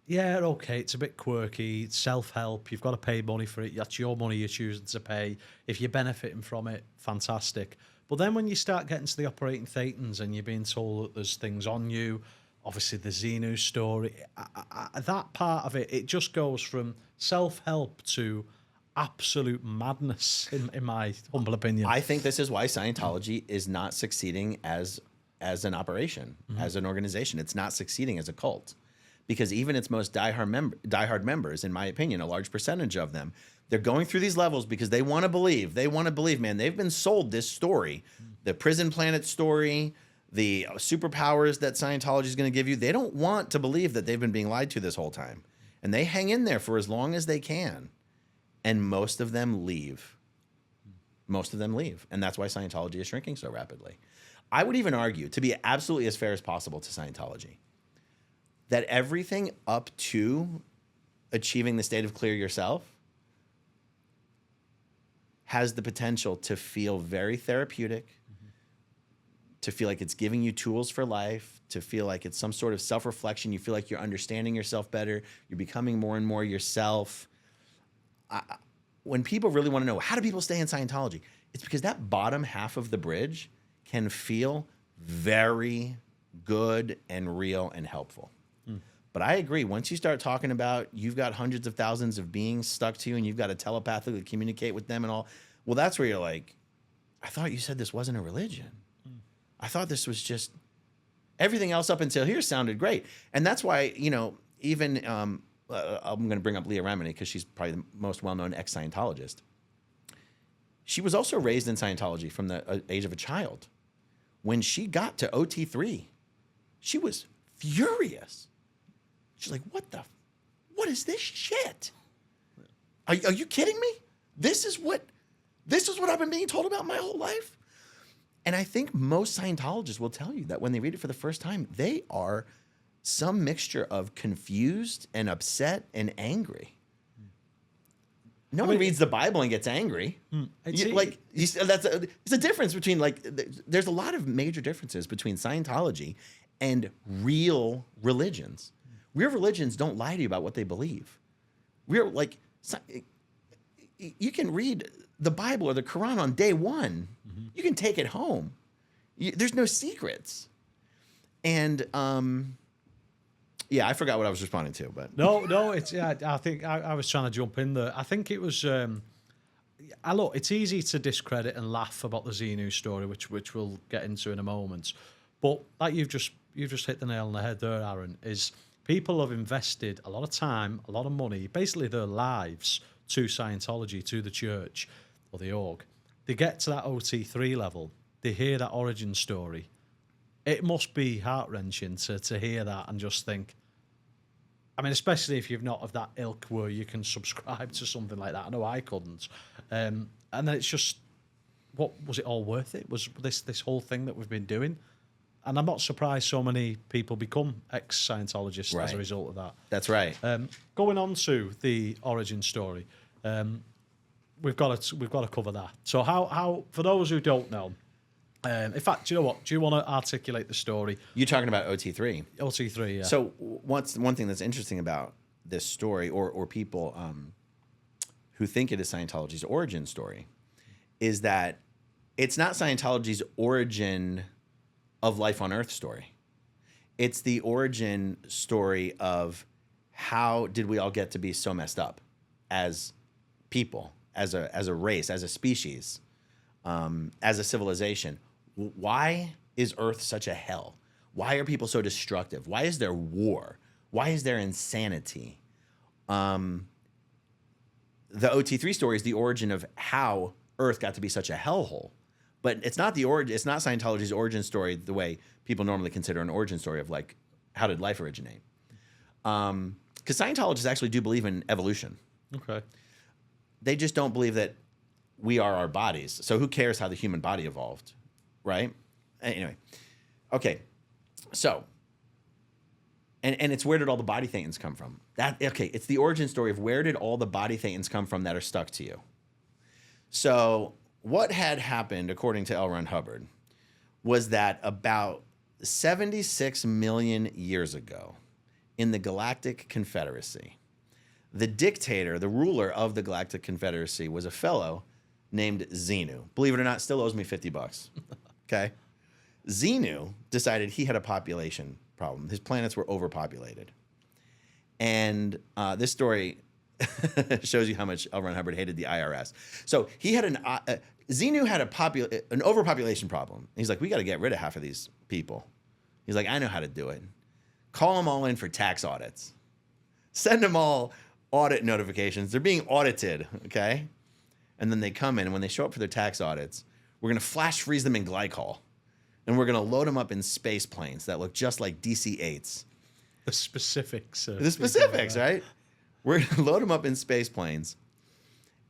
yeah, okay, it's a bit quirky, it's self-help, you've got to pay money for it, that's your money you're choosing to pay. If you're benefiting from it, fantastic. But then when you start getting to the operating Thetans and you're being told that there's things on you, obviously the Xenu story, that part of it just goes from self-help to absolute madness, in my humble opinion. I think this is why Scientology is not succeeding as an operation, as an organization. It's not succeeding as a cult. Because even its most diehard members, in my opinion, a large percentage of them, they're going through these levels because they want to believe. They want to believe, man. They've been sold this story, the prison planet story, the superpowers that Scientology is going to give you. They don't want to believe that they've been being lied to this whole time. And they hang in there for as long as they can. And most of them leave. Most of them leave. And that's why Scientology is shrinking so rapidly. I would even argue, to be absolutely as fair as possible to Scientology, that everything up to achieving the state of clear yourself has the potential to feel very therapeutic, to feel like it's giving you tools for life, to feel like it's some sort of self-reflection. You feel like you're understanding yourself better. You're becoming more and more yourself. When people really want to know, how do people stay in Scientology? It's because that bottom half of the bridge can feel very good and real and helpful. But I agree. Once you start talking about you've got hundreds of thousands of beings stuck to you and you've got to telepathically communicate with them and all, well, that's where you're like, I thought you said this wasn't a religion. I thought this was just everything else up until here sounded great. And that's why, you know, even I'm going to bring up Leah Remini because she's probably the most well-known ex-Scientologist. She was also raised in Scientology from the age of a child. When she got to OT3, she was furious. She's like, what is this shit? Are you kidding me? This is what I've been being told about my whole life. And I think most Scientologists will tell you that when they read it for the first time, they are some mixture of confused and upset and angry. No one reads the Bible and gets angry. It's a difference between there's a lot of major differences between Scientology and real religions. Real religions don't lie to you about what they believe. You can read the Bible or the Quran on day one. You can take it home. There's no secrets. And I forgot what I was responding to, but no, it's I think I was trying to jump in there. I think it was. Look, it's easy to discredit and laugh about the Xenu story, which we'll get into in a moment. But like you've just hit the nail on the head there, Aaron. Is people have invested a lot of time, a lot of money, basically their lives to Scientology, to the church or the org. They get to that OT3 level, they hear that origin story. It must be heart-wrenching to hear that and just think, I mean, especially if you've not of that ilk where you can subscribe to something like that. I know I couldn't. And then it's just, what was it all worth it? Was this whole thing that we've been doing? And I'm not surprised so many people become ex-Scientologists as a result of that. That's right. Going on to the origin story, we've got to cover that. So how for those who don't know, in fact, do you know what? Do you want to articulate the story? You're talking about OT3. OT3, yeah. So one thing that's interesting about this story, or people who think it is Scientology's origin story, is that it's not Scientology's origin of life on Earth story. It's the origin story of how did we all get to be so messed up as people, as a race, as a species, as a civilization. Why is Earth such a hell? Why are people so destructive? Why is there war? Why is there insanity? the OT3 story is the origin of how Earth got to be such a hellhole. But it's not the origin. It's not Scientology's origin story the way people normally consider an origin story of like, how did life originate? Because Scientologists actually do believe in evolution. Okay. They just don't believe that we are our bodies. So who cares how the human body evolved, right? Anyway, okay. So, and it's where did all the body Thetans come from? It's the origin story of where did all the body Thetans come from that are stuck to you. So what had happened, according to L. Ron Hubbard, was that about 76 million years ago in the Galactic Confederacy, the dictator, the ruler of the Galactic Confederacy was a fellow named Xenu. Believe it or not, still owes me $50. Okay? Xenu decided he had a population problem. His planets were overpopulated. And this story shows you how much L. Ron Hubbard hated the IRS. So he had Xenu had an overpopulation problem. He's like, we got to get rid of half of these people. He's like, I know how to do it. Call them all in for tax audits. Send them all audit notifications. They're being audited, okay? And then they come in, and when they show up for their tax audits, we're going to flash freeze them in glycol. And we're going to load them up in space planes that look just like DC-8s. The specifics. The specifics, right? We're going to load them up in space planes,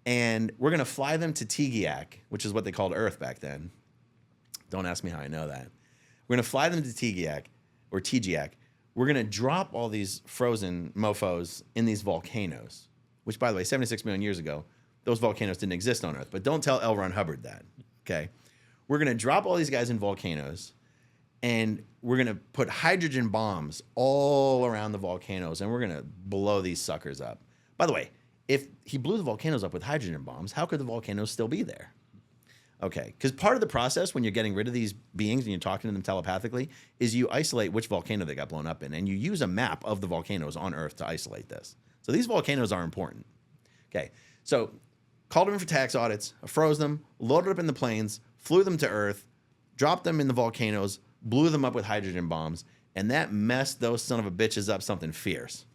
and we're going to fly them to Tigiak, which is what they called Earth back then. Don't ask me how I know that. We're going to fly them to Tigiak, or Tigiak. We're going to drop all these frozen mofos in these volcanoes, which, by the way, 76 million years ago, those volcanoes didn't exist on Earth. But don't tell L. Ron Hubbard that, okay? We're going to drop all these guys in volcanoes, and we're going to put hydrogen bombs all around the volcanoes, and we're going to blow these suckers up. By the way, if he blew the volcanoes up with hydrogen bombs, how could the volcanoes still be there? Okay, because part of the process when you're getting rid of these beings and you're talking to them telepathically is you isolate which volcano they got blown up in, and you use a map of the volcanoes on Earth to isolate this. So these volcanoes are important. Okay, so called them in for tax audits, froze them, loaded up in the planes, flew them to Earth, dropped them in the volcanoes, blew them up with hydrogen bombs, and that messed those son of a bitches up something fierce.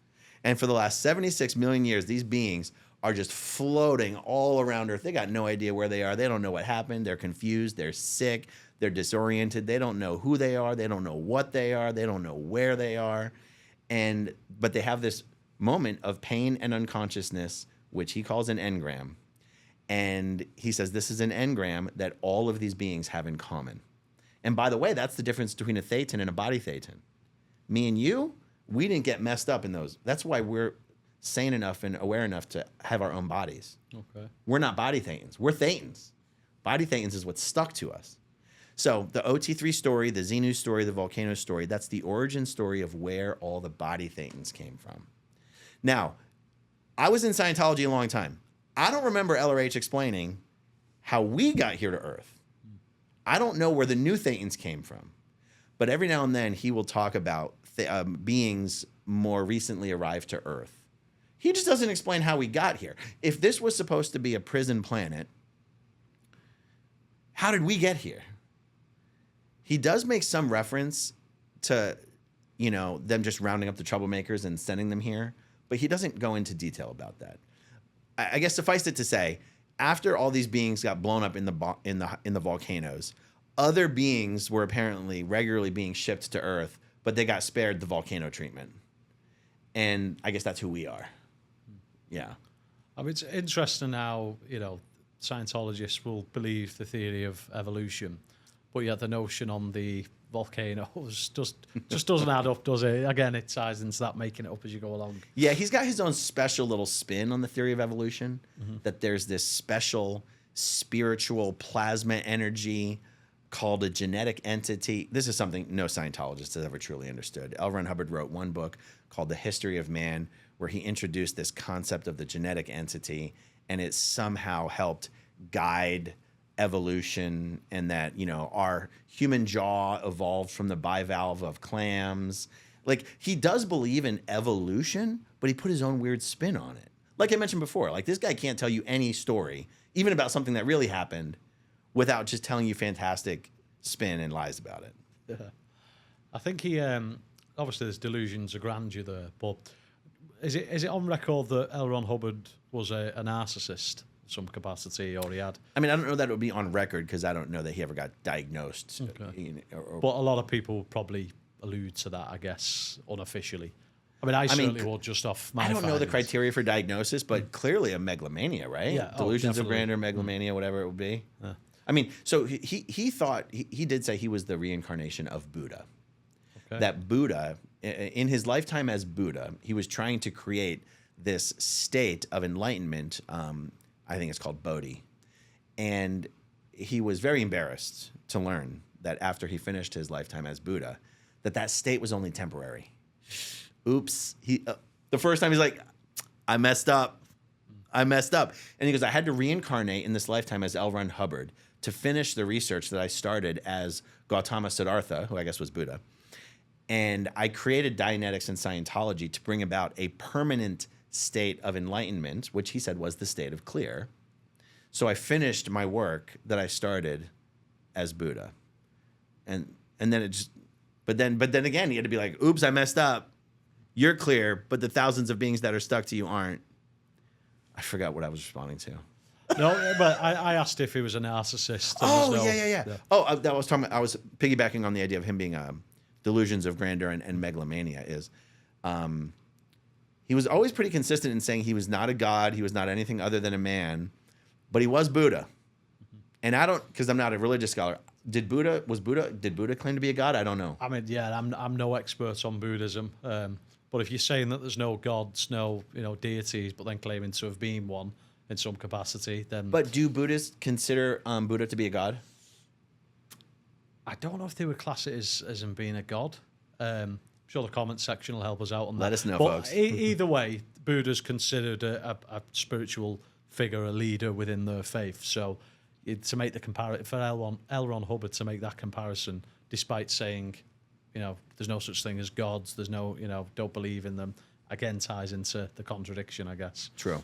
And for the last 76 million years, these beings are just floating all around Earth. They got no idea where they are. They don't know what happened. They're confused. They're sick. They're disoriented. They don't know who they are. They don't know what they are. They don't know where they are. But they have this moment of pain and unconsciousness, which he calls an engram. And he says this is an engram that all of these beings have in common. And by the way, that's the difference between a Thetan and a body Thetan. Me and you, we didn't get messed up in those. That's why we're sane enough and aware enough to have our own bodies. Okay. We're not body Thetans. We're Thetans. Body Thetans is what's stuck to us. So the OT3 story, the Xenu story, the volcano story, that's the origin story of where all the body Thetans came from. Now, I was in Scientology a long time. I don't remember LRH explaining how we got here to Earth. I don't know where the new Thetans came from. But every now and then he will talk about beings more recently arrived to Earth. He just doesn't explain how we got here. If this was supposed to be a prison planet, how did we get here? He does make some reference to, them just rounding up the troublemakers and sending them here, but he doesn't go into detail about that. I guess suffice it to say, after all these beings got blown up in the volcanoes, other beings were apparently regularly being shipped to Earth, but they got spared the volcano treatment. And I guess that's who we are. Yeah. I mean, it's interesting how, Scientologists will believe the theory of evolution, but yet the notion on the volcanoes just doesn't add up, does it? Again, it ties into that making it up as you go along. Yeah, he's got his own special little spin on the theory of evolution, that there's this special spiritual plasma energy called a genetic entity. This is something no Scientologist has ever truly understood. L. Ron Hubbard wrote one book called The History of Man, where he introduced this concept of the genetic entity, and it somehow helped guide evolution, and that, our human jaw evolved from the bivalve of clams. Like, he does believe in evolution, but he put his own weird spin on it. Like I mentioned before, like, this guy can't tell you any story, even about something that really happened, without just telling you fantastic spin and lies about it. Yeah. I think he, obviously there's delusions of grandeur there, but is it on record that L. Ron Hubbard was a narcissist in some capacity, or he had? I mean, I don't know that it would be on record because I don't know that he ever got diagnosed. Okay. But a lot of people probably allude to that, I guess, unofficially. I mean, I certainly would just off my I don't know the findings. criteria for diagnosis, but clearly a megalomania, right? Yeah, Delusions of definitely. grandeur, megalomania, whatever it would be. I mean, so he thought, he did say he was the reincarnation of Buddha. Okay. That Buddha, in his lifetime as Buddha, he was trying to create this state of enlightenment. I think it's called Bodhi. And he was very embarrassed to learn that after he finished his lifetime as Buddha, that state was only temporary. Oops. The first time he's like, I messed up. And he goes, I had to reincarnate in this lifetime as L. Ron Hubbard to finish the research that I started as Gautama Siddhartha, who I guess was Buddha. And I created Dianetics and Scientology to bring about a permanent state of enlightenment, which he said was the state of clear. So I finished my work that I started as Buddha. And then it just, but then again, he had to be like, oops, I messed up. You're clear, but the thousands of beings that are stuck to you aren't. I forgot what I was responding to. No, but I asked if he was a narcissist. Oh, yeah. Oh, I was piggybacking on the idea of him being delusions of grandeur and megalomania is he was always pretty consistent in saying he was not a god, he was not anything other than a man, but he was Buddha. And I don't, because I'm not a religious scholar. Did Buddha claim to be a god? I don't know. I mean, yeah, I'm no expert on Buddhism, but if you're saying that there's no gods, no deities, but then claiming to have been one in some capacity, then. But do Buddhists consider Buddha to be a god? I don't know if they would class it as him being a god. I'm sure the comment section will help us out on that. Let us know, but folks. Either way, Buddha's considered a spiritual figure, a leader within their faith. So to make the comparison for L. Ron Hubbard to make that comparison, despite saying, there's no such thing as gods, there's no, don't believe in them, again ties into the contradiction, I guess. True.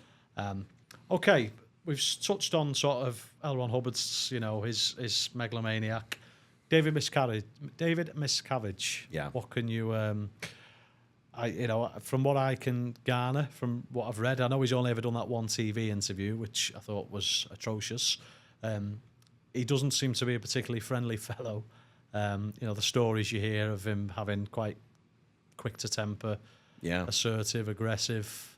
Okay, we've touched on sort of L. Ron Hubbard's, his megalomaniac. David Miscavige. Yeah. What can you, from what I can garner, from what I've read, I know he's only ever done that one TV interview, which I thought was atrocious. He doesn't seem to be a particularly friendly fellow. The stories you hear of him having quite quick to temper, assertive, aggressive.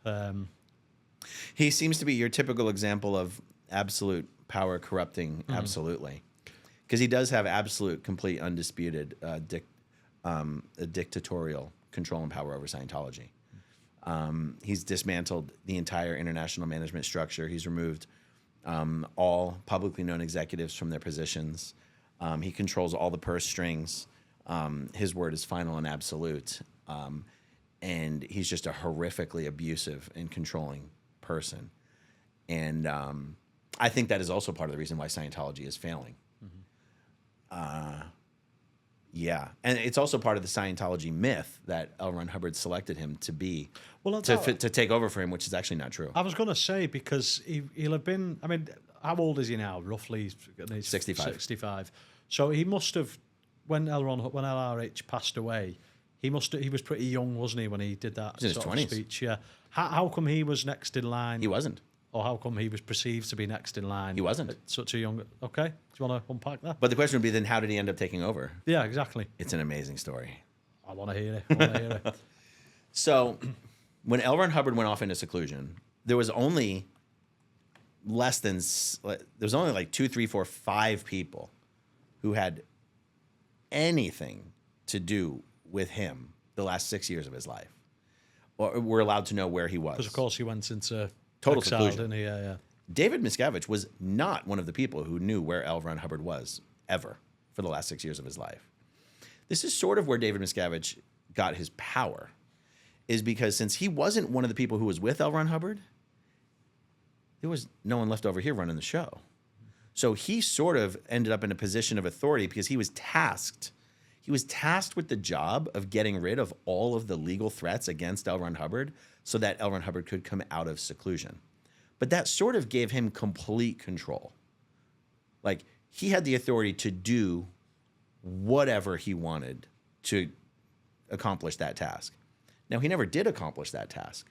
He seems to be your typical example of absolute power corrupting, absolutely. Because he does have absolute, complete, undisputed dictatorial control and power over Scientology. He's dismantled the entire international management structure. He's removed all publicly known executives from their positions. He controls all the purse strings. His word is final and absolute. And he's just a horrifically abusive and controlling person. And I think that is also part of the reason why Scientology is failing. Yeah, and it's also part of the Scientology myth that L. Ron Hubbard selected him to be, to take over for him, which is actually not true. I was going to say, because he'll have been, I mean, how old is he now, roughly? 65. 65. So he must have, when LRH passed away, he was pretty young, wasn't he, when he did that sort of speech? Yeah. How come he was next in line? He wasn't. Or how come he was perceived to be next in line? He wasn't. At such a young... Okay. Do you want to unpack that? But the question would be then, how did he end up taking over? Yeah, exactly. It's an amazing story. I want to hear it. So when L. Ron Hubbard went off into seclusion, there was only like 2, 3, 4, 5 people who had anything to do with him the last 6 years of his life, or were allowed to know where he was. Because, of course, he went into... Total exile, seclusion. Didn't he? Yeah. David Miscavige was not one of the people who knew where L. Ron Hubbard was ever for the last 6 years of his life. This is sort of where David Miscavige got his power, is because since he wasn't one of the people who was with L. Ron Hubbard, there was no one left over here running the show. So he sort of ended up in a position of authority because he was tasked with the job of getting rid of all of the legal threats against L. Ron Hubbard so that L. Ron Hubbard could come out of seclusion. But that sort of gave him complete control. Like, he had the authority to do whatever he wanted to accomplish that task. Now, he never did accomplish that task,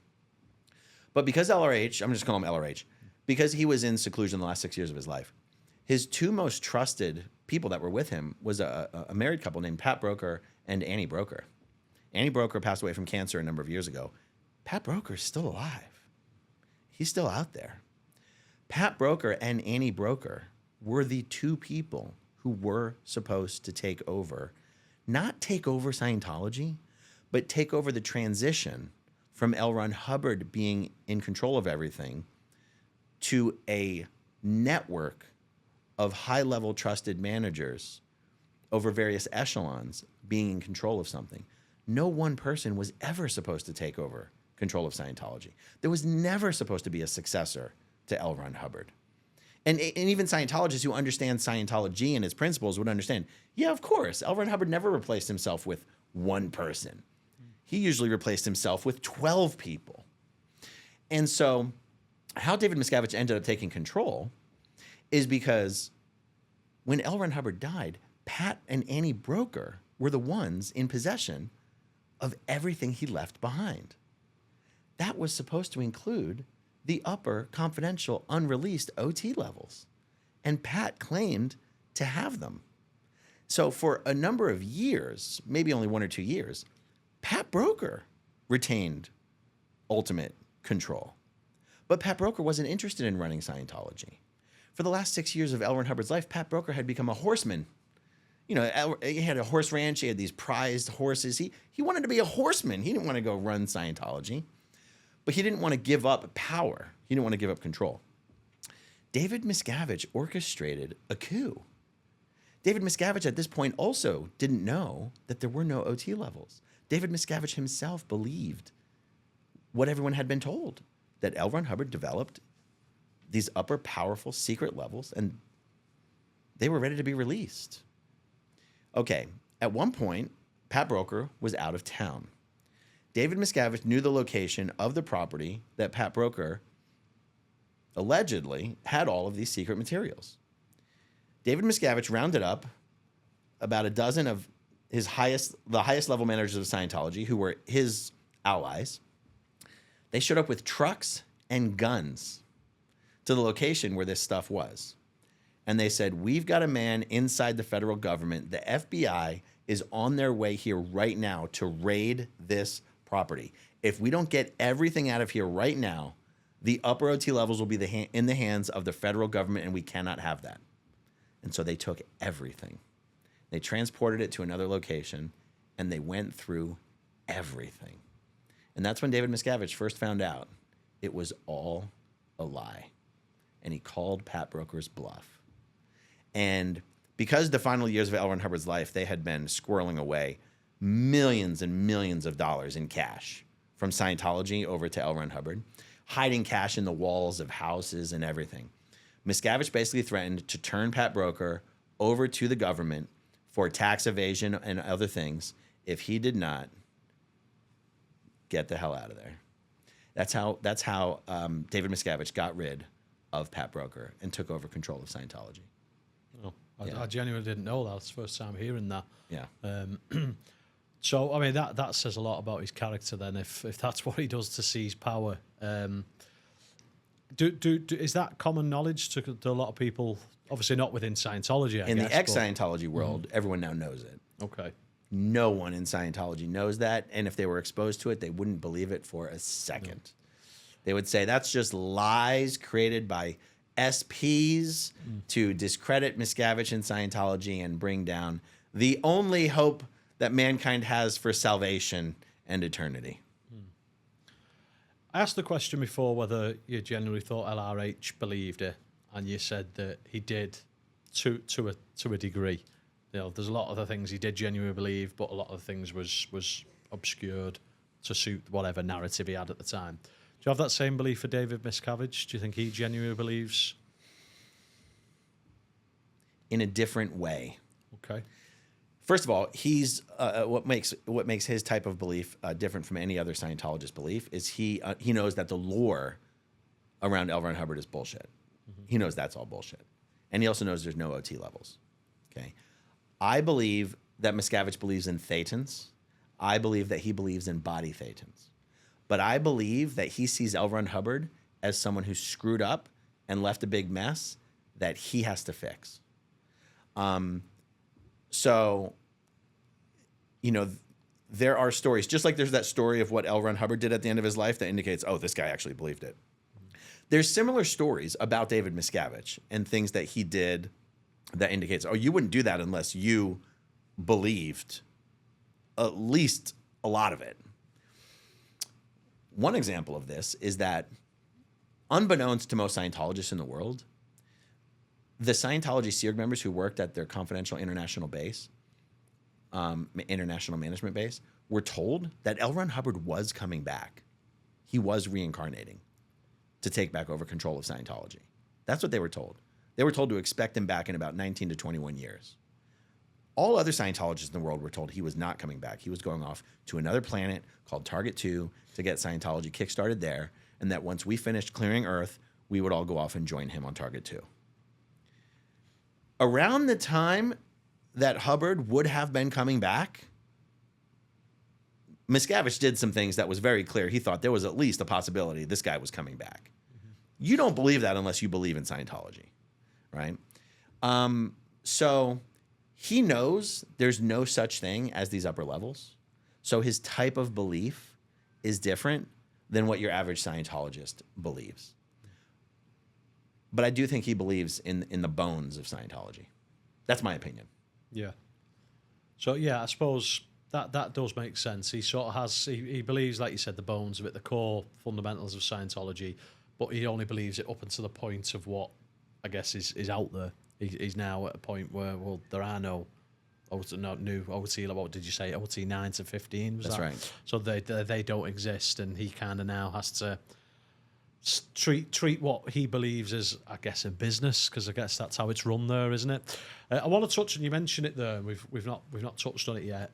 But because LRH, I'm just calling him LRH, because he was in seclusion the last 6 years of his life, his two most trusted people that were with him was a married couple named Pat Broeker and Annie Broeker. Annie Broeker passed away from cancer a number of years ago. Pat Broeker's still alive. He's still out there. Pat Broeker and Annie Broeker were the two people who were supposed to take over, not take over Scientology, but take over the transition from L. Ron Hubbard being in control of everything to a network of high-level trusted managers over various echelons being in control of something. No one person was ever supposed to take over control of Scientology. There was never supposed to be a successor to L. Ron Hubbard. And even Scientologists who understand Scientology and its principles would understand, yeah, of course, L. Ron Hubbard never replaced himself with one person. He usually replaced himself with 12 people. And so how David Miscavige ended up taking control is because when L. Ron Hubbard died, Pat and Annie Broeker were the ones in possession of everything he left behind. That was supposed to include the upper, confidential, unreleased OT levels. And Pat claimed to have them. So for a number of years, maybe only 1 or 2 years, Pat Broeker retained ultimate control. But Pat Broeker wasn't interested in running Scientology. For the last 6 years of L. Ron Hubbard's life, Pat Broeker had become a horseman. You know, he had a horse ranch. He had these prized horses. He wanted to be a horseman. He didn't want to go run Scientology. But he didn't want to give up power. He didn't want to give up control. David Miscavige orchestrated a coup. David Miscavige at this point also didn't know that there were no OT levels. David Miscavige himself believed what everyone had been told, that L. Ron Hubbard developed these upper powerful secret levels and they were ready to be released. Okay, at one point, Pat Broeker was out of town. David Miscavige knew the location of the property that Pat Broeker allegedly had all of these secret materials. David Miscavige rounded up about a dozen of the highest level managers of Scientology who were his allies. They showed up with trucks and guns to the location where this stuff was. And they said, we've got a man inside the federal government. The FBI is on their way here right now to raid this property. If we don't get everything out of here right now, the upper OT levels will be in the hands of the federal government, and we cannot have that. And so they took everything. They transported it to another location, and they went through everything. And that's when David Miscavige first found out it was all a lie. And he called Pat Broeker's bluff. And because the final years of L. Ron Hubbard's life, they had been squirreling away millions and millions of dollars in cash from Scientology over to L. Ron Hubbard, hiding cash in the walls of houses and everything. Miscavige basically threatened to turn Pat Broeker over to the government for tax evasion and other things if he did not get the hell out of there. That's how David Miscavige got rid of Pat Broeker and took over control of Scientology. Oh, I genuinely didn't know that. It's the first time hearing that. Yeah. So, I mean, that says a lot about his character then, if that's what he does to seize power. Is that common knowledge to a lot of people? Obviously not within Scientology, I guess. In the ex-Scientology world, everyone now knows it. Okay. No one in Scientology knows that, and if they were exposed to it, they wouldn't believe it for a second. No. They would say that's just lies created by SPs to discredit Miscavige and Scientology and bring down the only hope that mankind has for salvation and eternity. I asked the question before whether you genuinely thought LRH believed it, and you said that he did to a degree. You know, there's a lot of the things he did genuinely believe, but a lot of the things was obscured to suit whatever narrative he had at the time. Do you have that same belief for David Miscavige? Do you think he genuinely believes? In a different way. Okay. First of all, he's what makes his type of belief different from any other Scientologist belief is he knows that the lore around L. Ron Hubbard is bullshit. Mm-hmm. He knows that's all bullshit, and he also knows there's no OT levels. Okay, I believe that Miscavige believes in Thetans. I believe that he believes in body Thetans, But I believe that he sees L. Ron Hubbard as someone who screwed up and left a big mess that he has to fix. So, you know, there are stories, just like there's that story of what L. Ron Hubbard did at the end of his life that indicates, oh, this guy actually believed it. There's similar stories about David Miscavige and things that he did that indicates, oh, you wouldn't do that unless you believed at least a lot of it. One example of this is that, unbeknownst to most Scientologists in the world, the Scientology Sea Org members who worked at their confidential international base, international management base, were told that L. Ron Hubbard was coming back. He was reincarnating to take back over control of Scientology. That's what they were told. They were told to expect him back in about 19 to 21 years. All other Scientologists in the world were told he was not coming back. He was going off to another planet called Target 2 to get Scientology kickstarted there, and that once we finished clearing Earth, we would all go off and join him on Target 2. Around the time that Hubbard would have been coming back, Miscavige did some things that was very clear. He thought there was at least a possibility this guy was coming back. You don't believe that unless you believe in Scientology, right? So he knows there's no such thing as these upper levels. So his type of belief is different than what your average Scientologist believes. But I do think he believes in the bones of Scientology. That's my opinion. Yeah. So, yeah, I suppose that does make sense. He sort of has, he believes, like you said, the bones of it, the core fundamentals of Scientology, but he only believes it up until the point of what, I guess, is out there. He's now at a point where, well, there are no new OT, what did you say, OT 9 to 15? That's right. So they don't exist, and he kind of now has to treat what he believes as, I guess, a business, because I guess that's how it's run there, isn't it? I want to touch, and you mentioned it there, and we've not touched on it yet.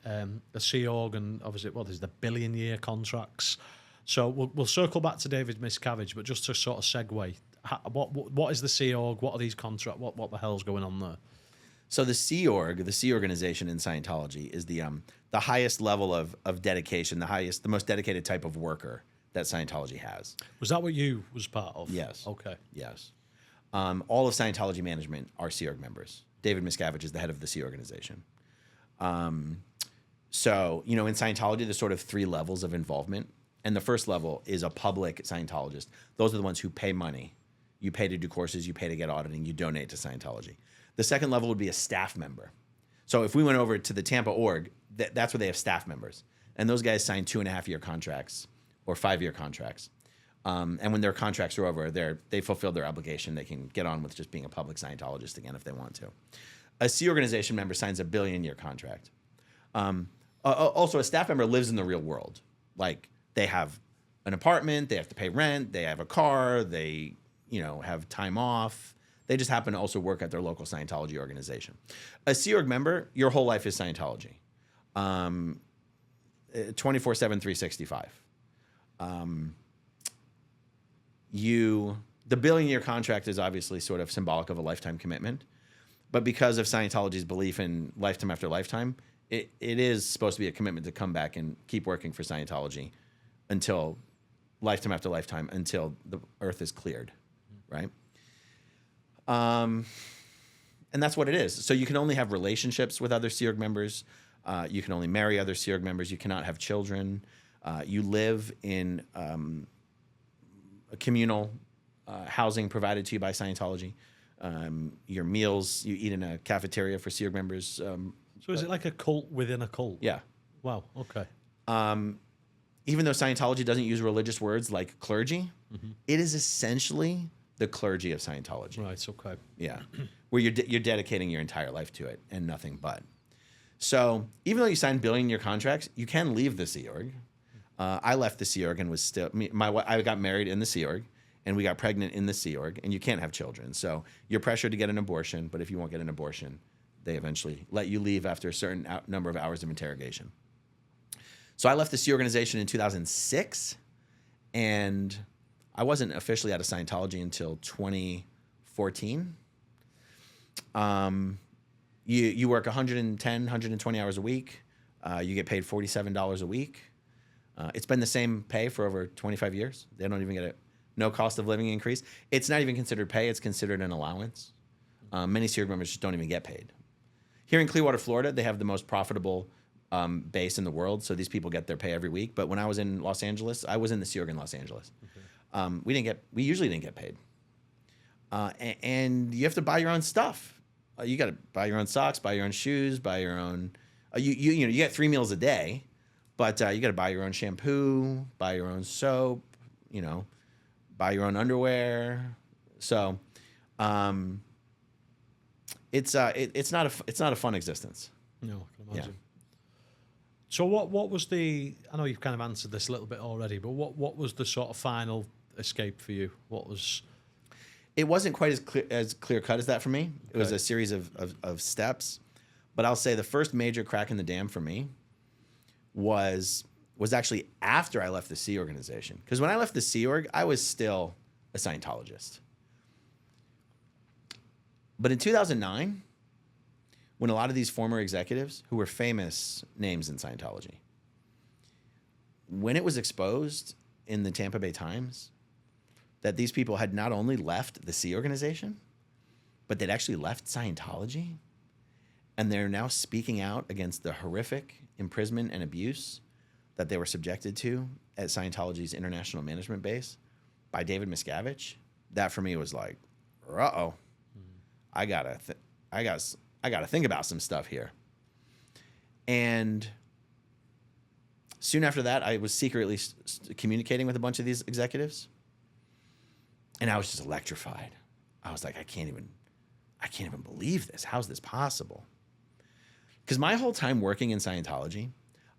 The Sea Org, and obviously, what is the billion-year contracts? So we'll circle back to David Miscavige, but just to sort of segue, what is the Sea Org? What are these contracts? What the hell's going on there? So the Sea Org, the Sea Organization in Scientology, is the highest level of dedication, the most dedicated type of worker that Scientology has. Was that what you was part of? Yes. Okay. Yes. All of Scientology management are Sea Org members. David Miscavige is the head of the Sea Organization. So, in Scientology, there's sort of 3 levels of involvement. And the first level is a public Scientologist. Those are the ones who pay money. You pay to do courses, you pay to get auditing, you donate to Scientology. The second level would be a staff member. So if we went over to the Tampa org, that's where they have staff members. And those guys sign 2.5-year contracts or 5-year contracts. And when their contracts are over, they fulfill their obligation. They can get on with just being a public Scientologist again if they want to. A Sea Organization member signs a billion-year contract. Also, a staff member lives in the real world. Like, they have an apartment, they have to pay rent, they have a car, they have time off. They just happen to also work at their local Scientology organization. A Sea Org member, your whole life is Scientology. 24/7, 365. The billion-year contract is obviously sort of symbolic of a lifetime commitment, but because of Scientology's belief in lifetime after lifetime, it is supposed to be a commitment to come back and keep working for Scientology until lifetime after lifetime, until the earth is cleared, right? And that's what it is. So you can only have relationships with other Sea Org members. You can only marry other Sea Org members. You cannot have children. You live in a communal housing provided to you by Scientology. Your meals, you eat in a cafeteria for Sea Org members. So is it like a cult within a cult? Yeah. Wow, okay. Even though Scientology doesn't use religious words like clergy, it is essentially the clergy of Scientology. Right, okay. Yeah, where you're dedicating your entire life to it and nothing but. So even though you sign billion-year contracts, you can leave the Sea Org. I left the Sea Org and was still I got married in the Sea Org, and we got pregnant in the Sea Org, and you can't have children. So you're pressured to get an abortion, but if you won't get an abortion, they eventually let you leave after a certain number of hours of interrogation. So I left the Sea Organization in 2006, and I wasn't officially out of Scientology until 2014. You work 110, 120 hours a week. You get paid $47 a week. It's been the same pay for over 25 years. They don't even get no cost of living increase. It's not even considered pay. It's considered an allowance. Many Sea Org members just don't even get paid. Here in Clearwater, Florida, they have the most profitable base in the world, so these people get their pay every week. But when I was in Los Angeles, I was in the Sea Org in Los Angeles. Okay. We usually didn't get paid. And you have to buy your own stuff. You got to buy your own socks, buy your own shoes, buy your own. You get 3 meals a day, but you got to buy your own shampoo, buy your own soap, buy your own underwear. So, it's not a fun existence. No, I can imagine. Yeah. So what was the? I know you've kind of answered this a little bit already, but what was the sort of final escape for you? What was? It wasn't quite as clear cut as that for me. Okay. It was a series of steps, but I'll say the first major crack in the dam for me was actually after I left the Sea Organization. Because when I left the Sea Org, I was still a Scientologist. But in 2009, when a lot of these former executives who were famous names in Scientology, when it was exposed in the Tampa Bay Times that these people had not only left the Sea Organization, but they'd actually left Scientology, and they're now speaking out against the horrific imprisonment and abuse that they were subjected to at Scientology's international management base by David Miscavige, that for me was like, uh-oh, I gotta think about some stuff here. And soon after that, I was secretly communicating with a bunch of these executives, and I was just electrified. I was like, I can't even believe this. How's this possible? Because my whole time working in Scientology,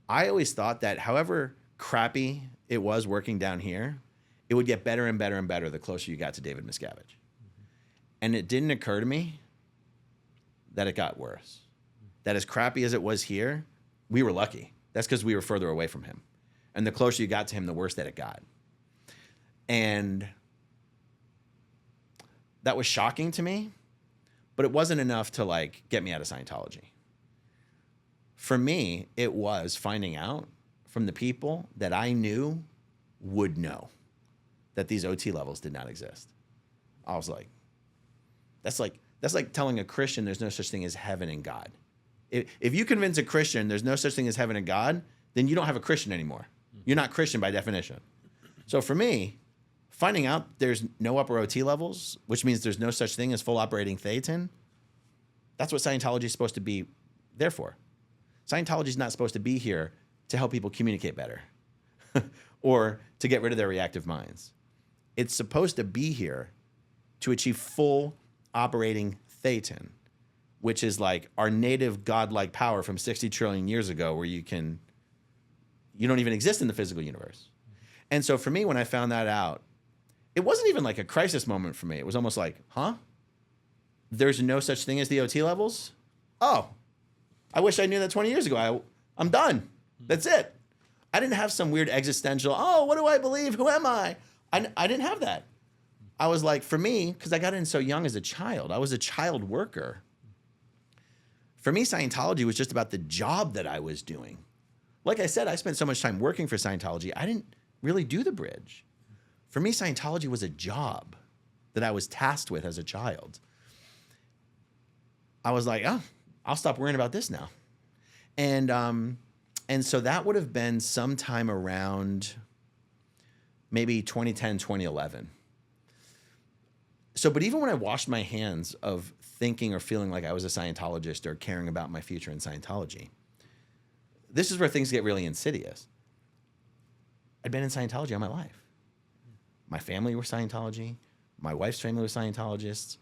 I always thought that however crappy it was working down here, it would get better and better and better the closer you got to David Miscavige. Mm-hmm. And it didn't occur to me that it got worse. That as crappy as it was here, we were lucky. That's because we were further away from him. And the closer you got to him, the worse that it got. And that was shocking to me, but it wasn't enough to get me out of Scientology. For me, it was finding out from the people that I knew would know that these OT levels did not exist. I was like, that's like telling a Christian there's no such thing as heaven and God. If you convince a Christian there's no such thing as heaven and God, then you don't have a Christian anymore. You're not Christian by definition. So for me, finding out there's no upper OT levels, which means there's no such thing as full operating Thetan, that's what Scientology is supposed to be there for. Scientology is not supposed to be here to help people communicate better or to get rid of their reactive minds. It's supposed to be here to achieve full operating Thetan, which is like our native godlike power from 60 trillion years ago, where you don't even exist in the physical universe. And so for me, when I found that out, it wasn't even like a crisis moment for me. It was almost like, huh? There's no such thing as the OT levels? Oh, I wish I knew that 20 years ago. I'm done. That's it. I didn't have some weird existential, oh, what do I believe? Who am I? I didn't have that. I was like, for me, because I got in so young as a child, I was a child worker. For me, Scientology was just about the job that I was doing. Like I said, I spent so much time working for Scientology, I didn't really do the bridge. For me, Scientology was a job that I was tasked with as a child. I was like, oh, I'll stop worrying about this now. And so that would have been sometime around maybe 2010, 2011. So, but even when I washed my hands of thinking or feeling like I was a Scientologist or caring about my future in Scientology, this is where things get really insidious. I'd been in Scientology all my life. My family were Scientology. My wife's family was Scientologists.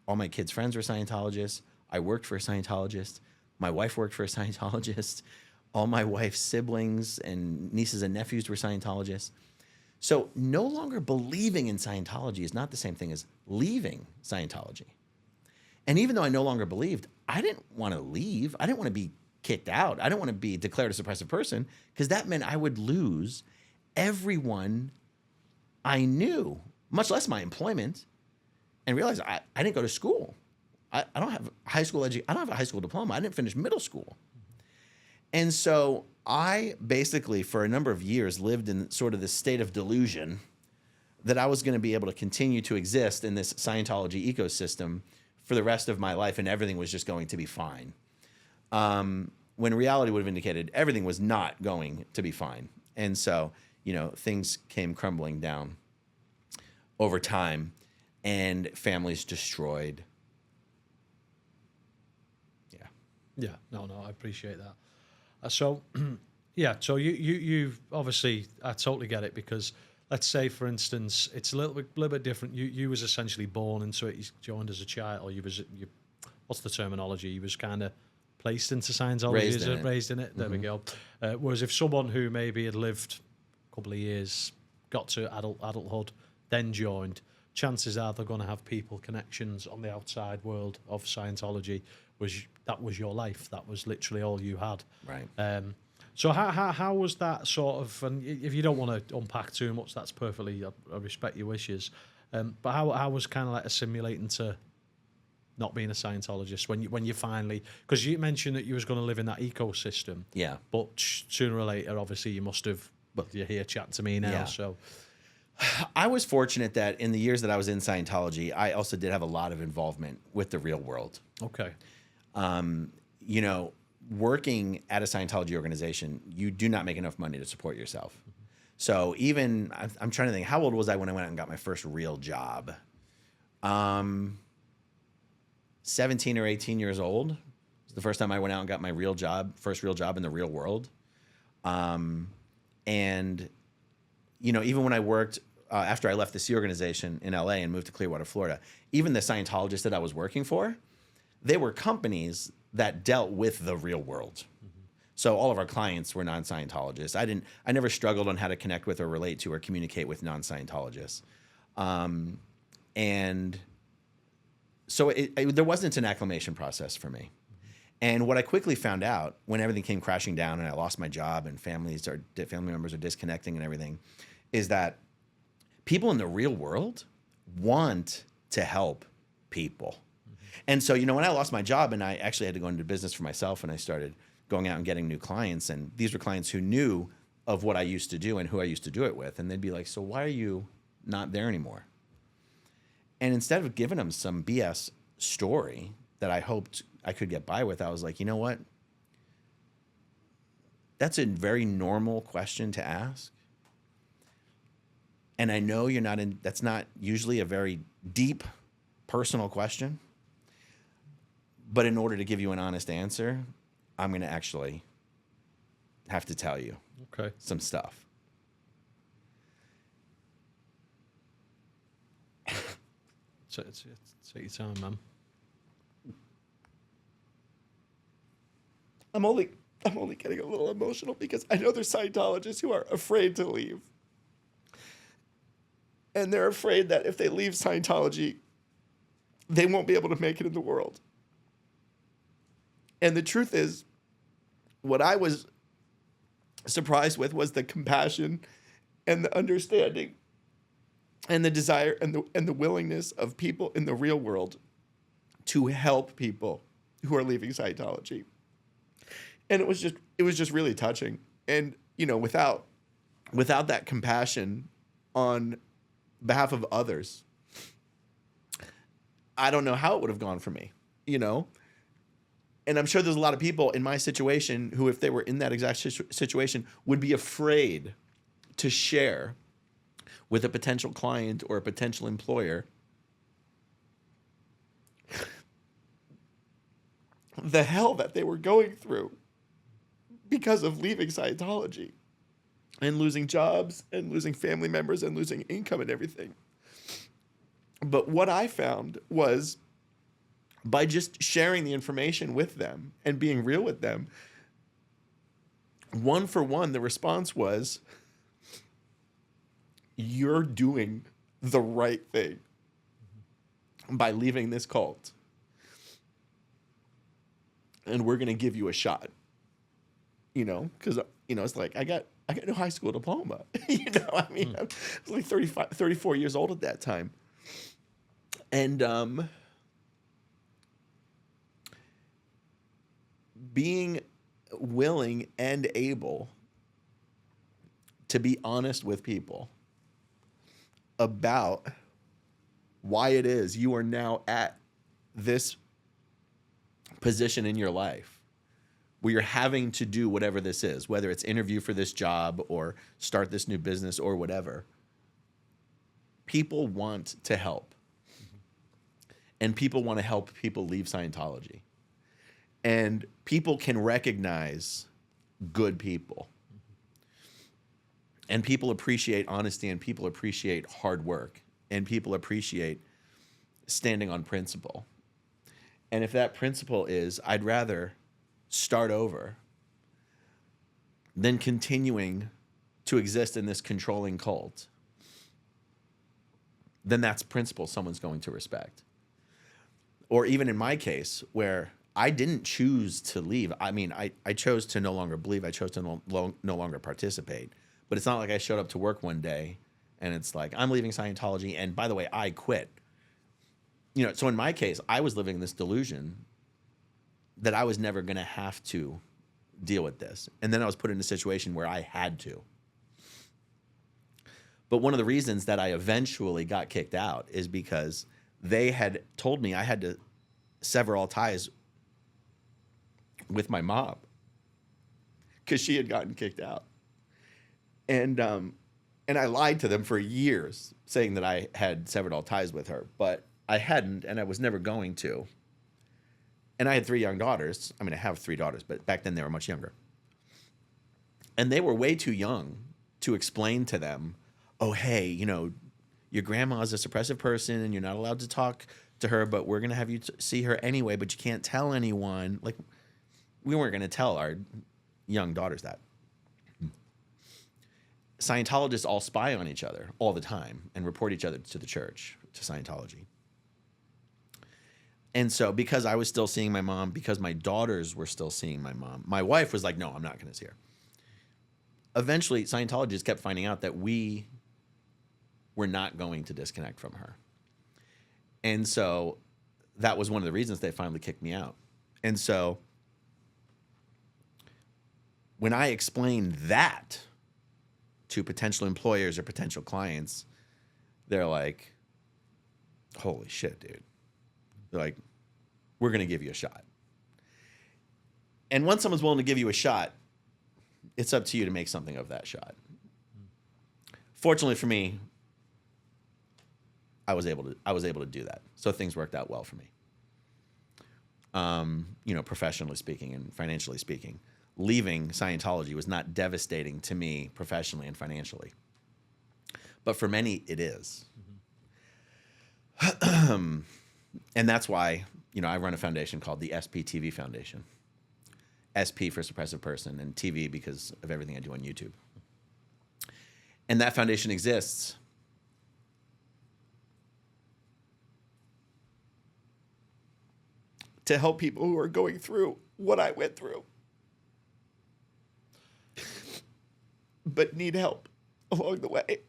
All my kids' friends were Scientologists. I worked for a Scientologist. My wife worked for a Scientologist. All my wife's siblings and nieces and nephews were Scientologists. So no longer believing in Scientology is not the same thing as leaving Scientology. And even though I no longer believed, I didn't want to leave. I didn't want to be kicked out. I didn't want to be declared a suppressive person, because that meant I would lose everyone I knew, much less my employment, and realize I didn't go to school. I don't have I don't have a high school diploma. I didn't finish middle school. And so I basically, for a number of years, lived in sort of this state of delusion that I was going to be able to continue to exist in this Scientology ecosystem for the rest of my life, and everything was just going to be fine. When reality would have indicated everything was not going to be fine. And so, things came crumbling down over time, and families destroyed. Yeah, no, I appreciate that. So, yeah, so you've obviously, I totally get it, because let's say, for instance, it's a little bit different. You was essentially born into it. You joined as a child, or what's the terminology? You was kind of placed into Scientology, raised in it. There we go. Whereas if someone who maybe had lived a couple of years, got to adulthood, then joined, chances are they're going to have people connections on the outside world of Scientology. That was your life. That was literally all you had. Right. So how was that sort of? And if you don't want to unpack too much, that's perfectly. I respect your wishes. But how was kind of like assimilating to not being a Scientologist when you finally, because you mentioned that you was going to live in that ecosystem. Yeah. But sooner or later, obviously, you must have. But you're here chatting to me now, Yeah. so. I was fortunate that in the years that I was in Scientology, I also did have a lot of involvement with the real world. Okay. Working at a Scientology organization, you do not make enough money to support yourself. So even, I'm trying to think, how old was I when I went out and got my first real job? 17 or 18 years old. It was the first time I went out and got my first real job in the real world. And, even when I worked, after I left the Sea organization in LA and moved to Clearwater, Florida, even the Scientologists that I was working for, they were companies that dealt with the real world. So all of our clients were non-Scientologists. I never struggled on how to connect with or relate to or communicate with non-Scientologists. And so there wasn't an acclimation process for me. And what I quickly found out when everything came crashing down and I lost my job and family members are disconnecting and everything, is that people in the real world want to help people. And so, when I lost my job and I actually had to go into business for myself and I started going out and getting new clients, and these were clients who knew of what I used to do and who I used to do it with. And they'd be like, so why are you not there anymore? And instead of giving them some BS story that I hoped I could get by with, I was like, you know what? That's a very normal question to ask. And I know that's not usually a very deep personal question. But in order to give you an honest answer, I'm going to actually have to tell you some stuff. So take your time, man. I'm only getting a little emotional because I know there's Scientologists who are afraid to leave. And they're afraid that if they leave Scientology, they won't be able to make it in the world. And the truth is, what I was surprised with was the compassion and the understanding and the desire and the willingness of people in the real world to help people who are leaving Scientology. And it was just really touching. And, without that compassion on behalf of others, I don't know how it would have gone for me, And I'm sure there's a lot of people in my situation who, if they were in that exact situation, would be afraid to share with a potential client or a potential employer the hell that they were going through because of leaving Scientology and losing jobs and losing family members and losing income and everything. But what I found was, by just sharing the information with them and being real with them, one for one, the response was, you're doing the right thing by leaving this cult. And we're going to give you a shot. Because, it's like, I got no high school diploma. I was like 34 years old at that time. And, being willing and able to be honest with people about why it is you are now at this position in your life where you're having to do whatever this is, whether it's interview for this job or start this new business or whatever. People want to help. And people want to help people leave Scientology. And people can recognize good people. And people appreciate honesty, and people appreciate hard work, and people appreciate standing on principle. And if that principle is, I'd rather start over than continuing to exist in this controlling cult, then that's principle someone's going to respect. Or even in my case, where I didn't choose to leave. I mean, I chose to no longer believe. I chose to no longer participate. But it's not like I showed up to work one day and it's like, I'm leaving Scientology, and by the way, I quit. You know, so in my case, I was living this delusion that I was never going to have to deal with this. And then I was put in a situation where I had to. But one of the reasons that I eventually got kicked out is because they had told me I had to sever all ties with my mom because she had gotten kicked out. And I lied to them for years, saying that I had severed all ties with her, but I hadn't, and I was never going to. And I had 3 young daughters. I mean, I have 3 daughters, but back then they were much younger. And they were way too young to explain to them, oh, hey, you know, your grandma's a suppressive person and you're not allowed to talk to her, but we're going to have you see her anyway, but you can't tell anyone. Like, we weren't going to tell our young daughters that. Scientologists all spy on each other all the time and report each other to the church, to Scientology. And so because I was still seeing my mom, because my daughters were still seeing my mom, my wife was like, no, I'm not going to see her. Eventually, Scientologists kept finding out that we were not going to disconnect from her. And so that was one of the reasons they finally kicked me out. And so when I explained that to potential employers or potential clients, they're like, holy shit, dude. They're like, we're going to give you a shot. And once someone's willing to give you a shot, it's up to you to make something of that shot. Fortunately for me, I was able to do that. So things worked out well for me. You know, professionally speaking and financially speaking. Leaving Scientology was not devastating to me professionally and financially. But for many, it is. Mm-hmm. And that's why, you know, I run a foundation called the SPTV Foundation. SP for suppressive person, and TV because of everything I do on YouTube. And that foundation exists to help people who are going through what I went through, but need help along the way.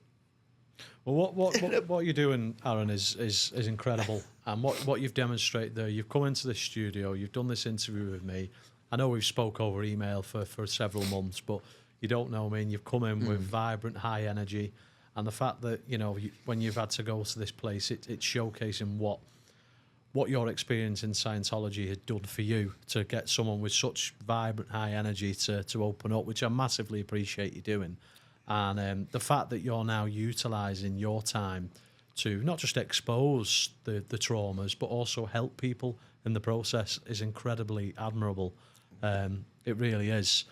Well, what you're doing, Aaron, is incredible. And what you've demonstrated there, you've come into the studio, you've done this interview with me. I know we've spoke over email for several months, but you don't know me, and you've come in with vibrant, high energy. And the fact that, you know, when you've had to go to this place, it's showcasing what your experience in Scientology had done for you to get someone with such vibrant, high energy to open up, which I massively appreciate you doing. And the fact that you're now utilising your time to not just expose the traumas, but also help people in the process is incredibly admirable. It really is.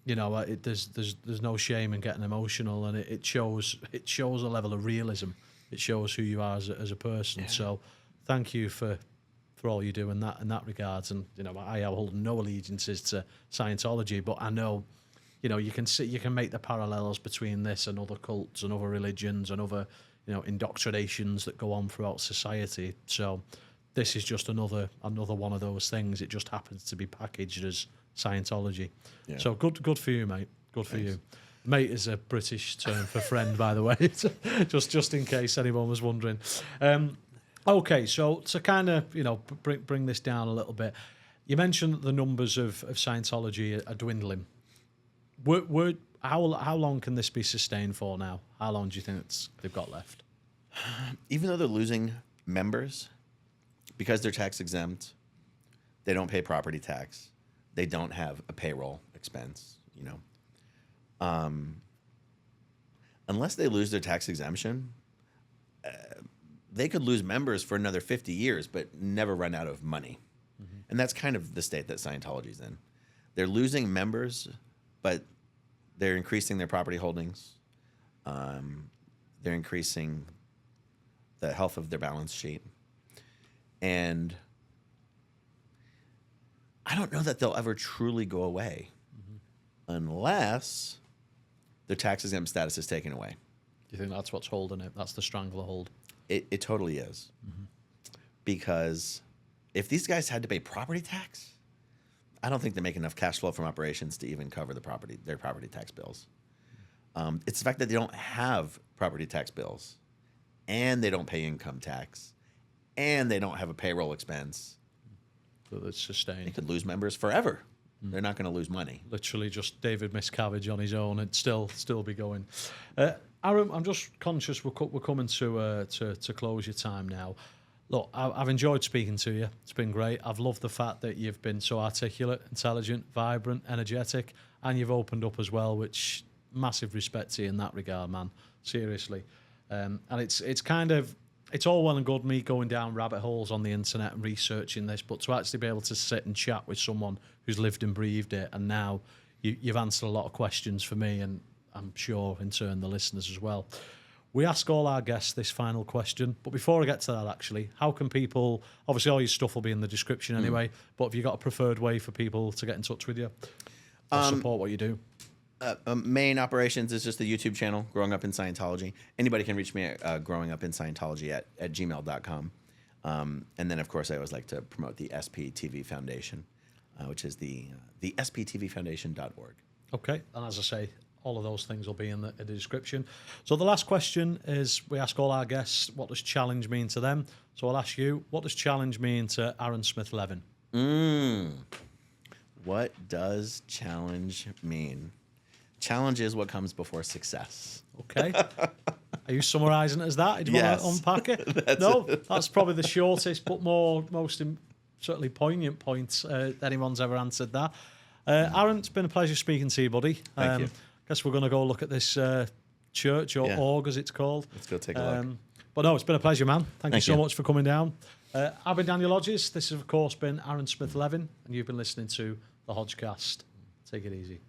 You know, there's no shame in getting emotional, and it shows a level of realism. It shows who you are as a person. Yeah. So thank you for all you do in that regards. And you know, I hold no allegiances to Scientology, but I know, you know, you can make the parallels between this and other cults and other religions and other, you know, indoctrinations that go on throughout society. So this is just another one of those things. It just happens to be packaged as Scientology. Yeah. So good for you, mate. Good for you. Mate is a British term for friend, by the way, just in case anyone was wondering. Okay, so to kind of, you know, bring this down a little bit, You mentioned that the numbers of Scientology are dwindling. How long can this be sustained for now? How long do you think they've got left? Even though they're losing members, because they're tax exempt, they don't pay property tax, they don't have a payroll expense, you know. Unless they lose their tax exemption, they could lose members for another 50 years, but never run out of money. Mm-hmm. And that's kind of the state that Scientology's in. They're losing members, but they're increasing their property holdings. They're increasing the health of their balance sheet. And I don't know that they'll ever truly go away unless their tax exempt status is taken away. Do you think that's what's holding it? That's the stranglehold? It totally is. Mm-hmm. Because if these guys had to pay property tax, I don't think they make enough cash flow from operations to even cover their property tax bills. It's the fact that they don't have property tax bills, and they don't pay income tax, and they don't have a payroll expense. So that's sustained. They could lose members forever. They're not going to lose money. Literally just David Miscavige on his own and still be going. Aaron, I'm just conscious we're coming to close your time now. Look, I've enjoyed speaking to you. It's been great. I've loved the fact that you've been so articulate, intelligent, vibrant, energetic, and you've opened up as well, which massive respect to you in that regard, man. Seriously. And it's kind of, it's all well and good me going down rabbit holes on the internet and researching this, but to actually be able to sit and chat with someone who's lived and breathed it, and now you've answered a lot of questions for me, and I'm sure in turn the listeners as well. We ask all our guests this final question, but before I get to that, actually, how can people, obviously all your stuff will be in the description anyway, but have you got a preferred way for people to get in touch with you or support what you do? Main operations is just the YouTube channel, Growing Up in Scientology. Anybody can reach me at growingupinscientology at gmail.com. And then, of course, I always like to promote the SPTV Foundation, which is the sptvfoundation.org. Okay, and as I say, all of those things will be in the description. So the last question is, we ask all our guests, what does challenge mean to them? So I'll ask you, what does challenge mean to Aaron Smith-Levin? What does challenge mean? Challenge is what comes before success. Okay. Are you summarising it as that? Do you want to unpack it? That's probably the shortest but most certainly poignant point anyone's ever answered that. Aaron, it's been a pleasure speaking to you, buddy. Thank you. Guess we're going to go look at this church or org, as it's called. Let's go take a look. But no, it's been a pleasure, man. Thank you so much for coming down. I've been Dianetics. This has, of course, been Aaron Smith-Levin, and you've been listening to the Hodge-Cast. Take it easy.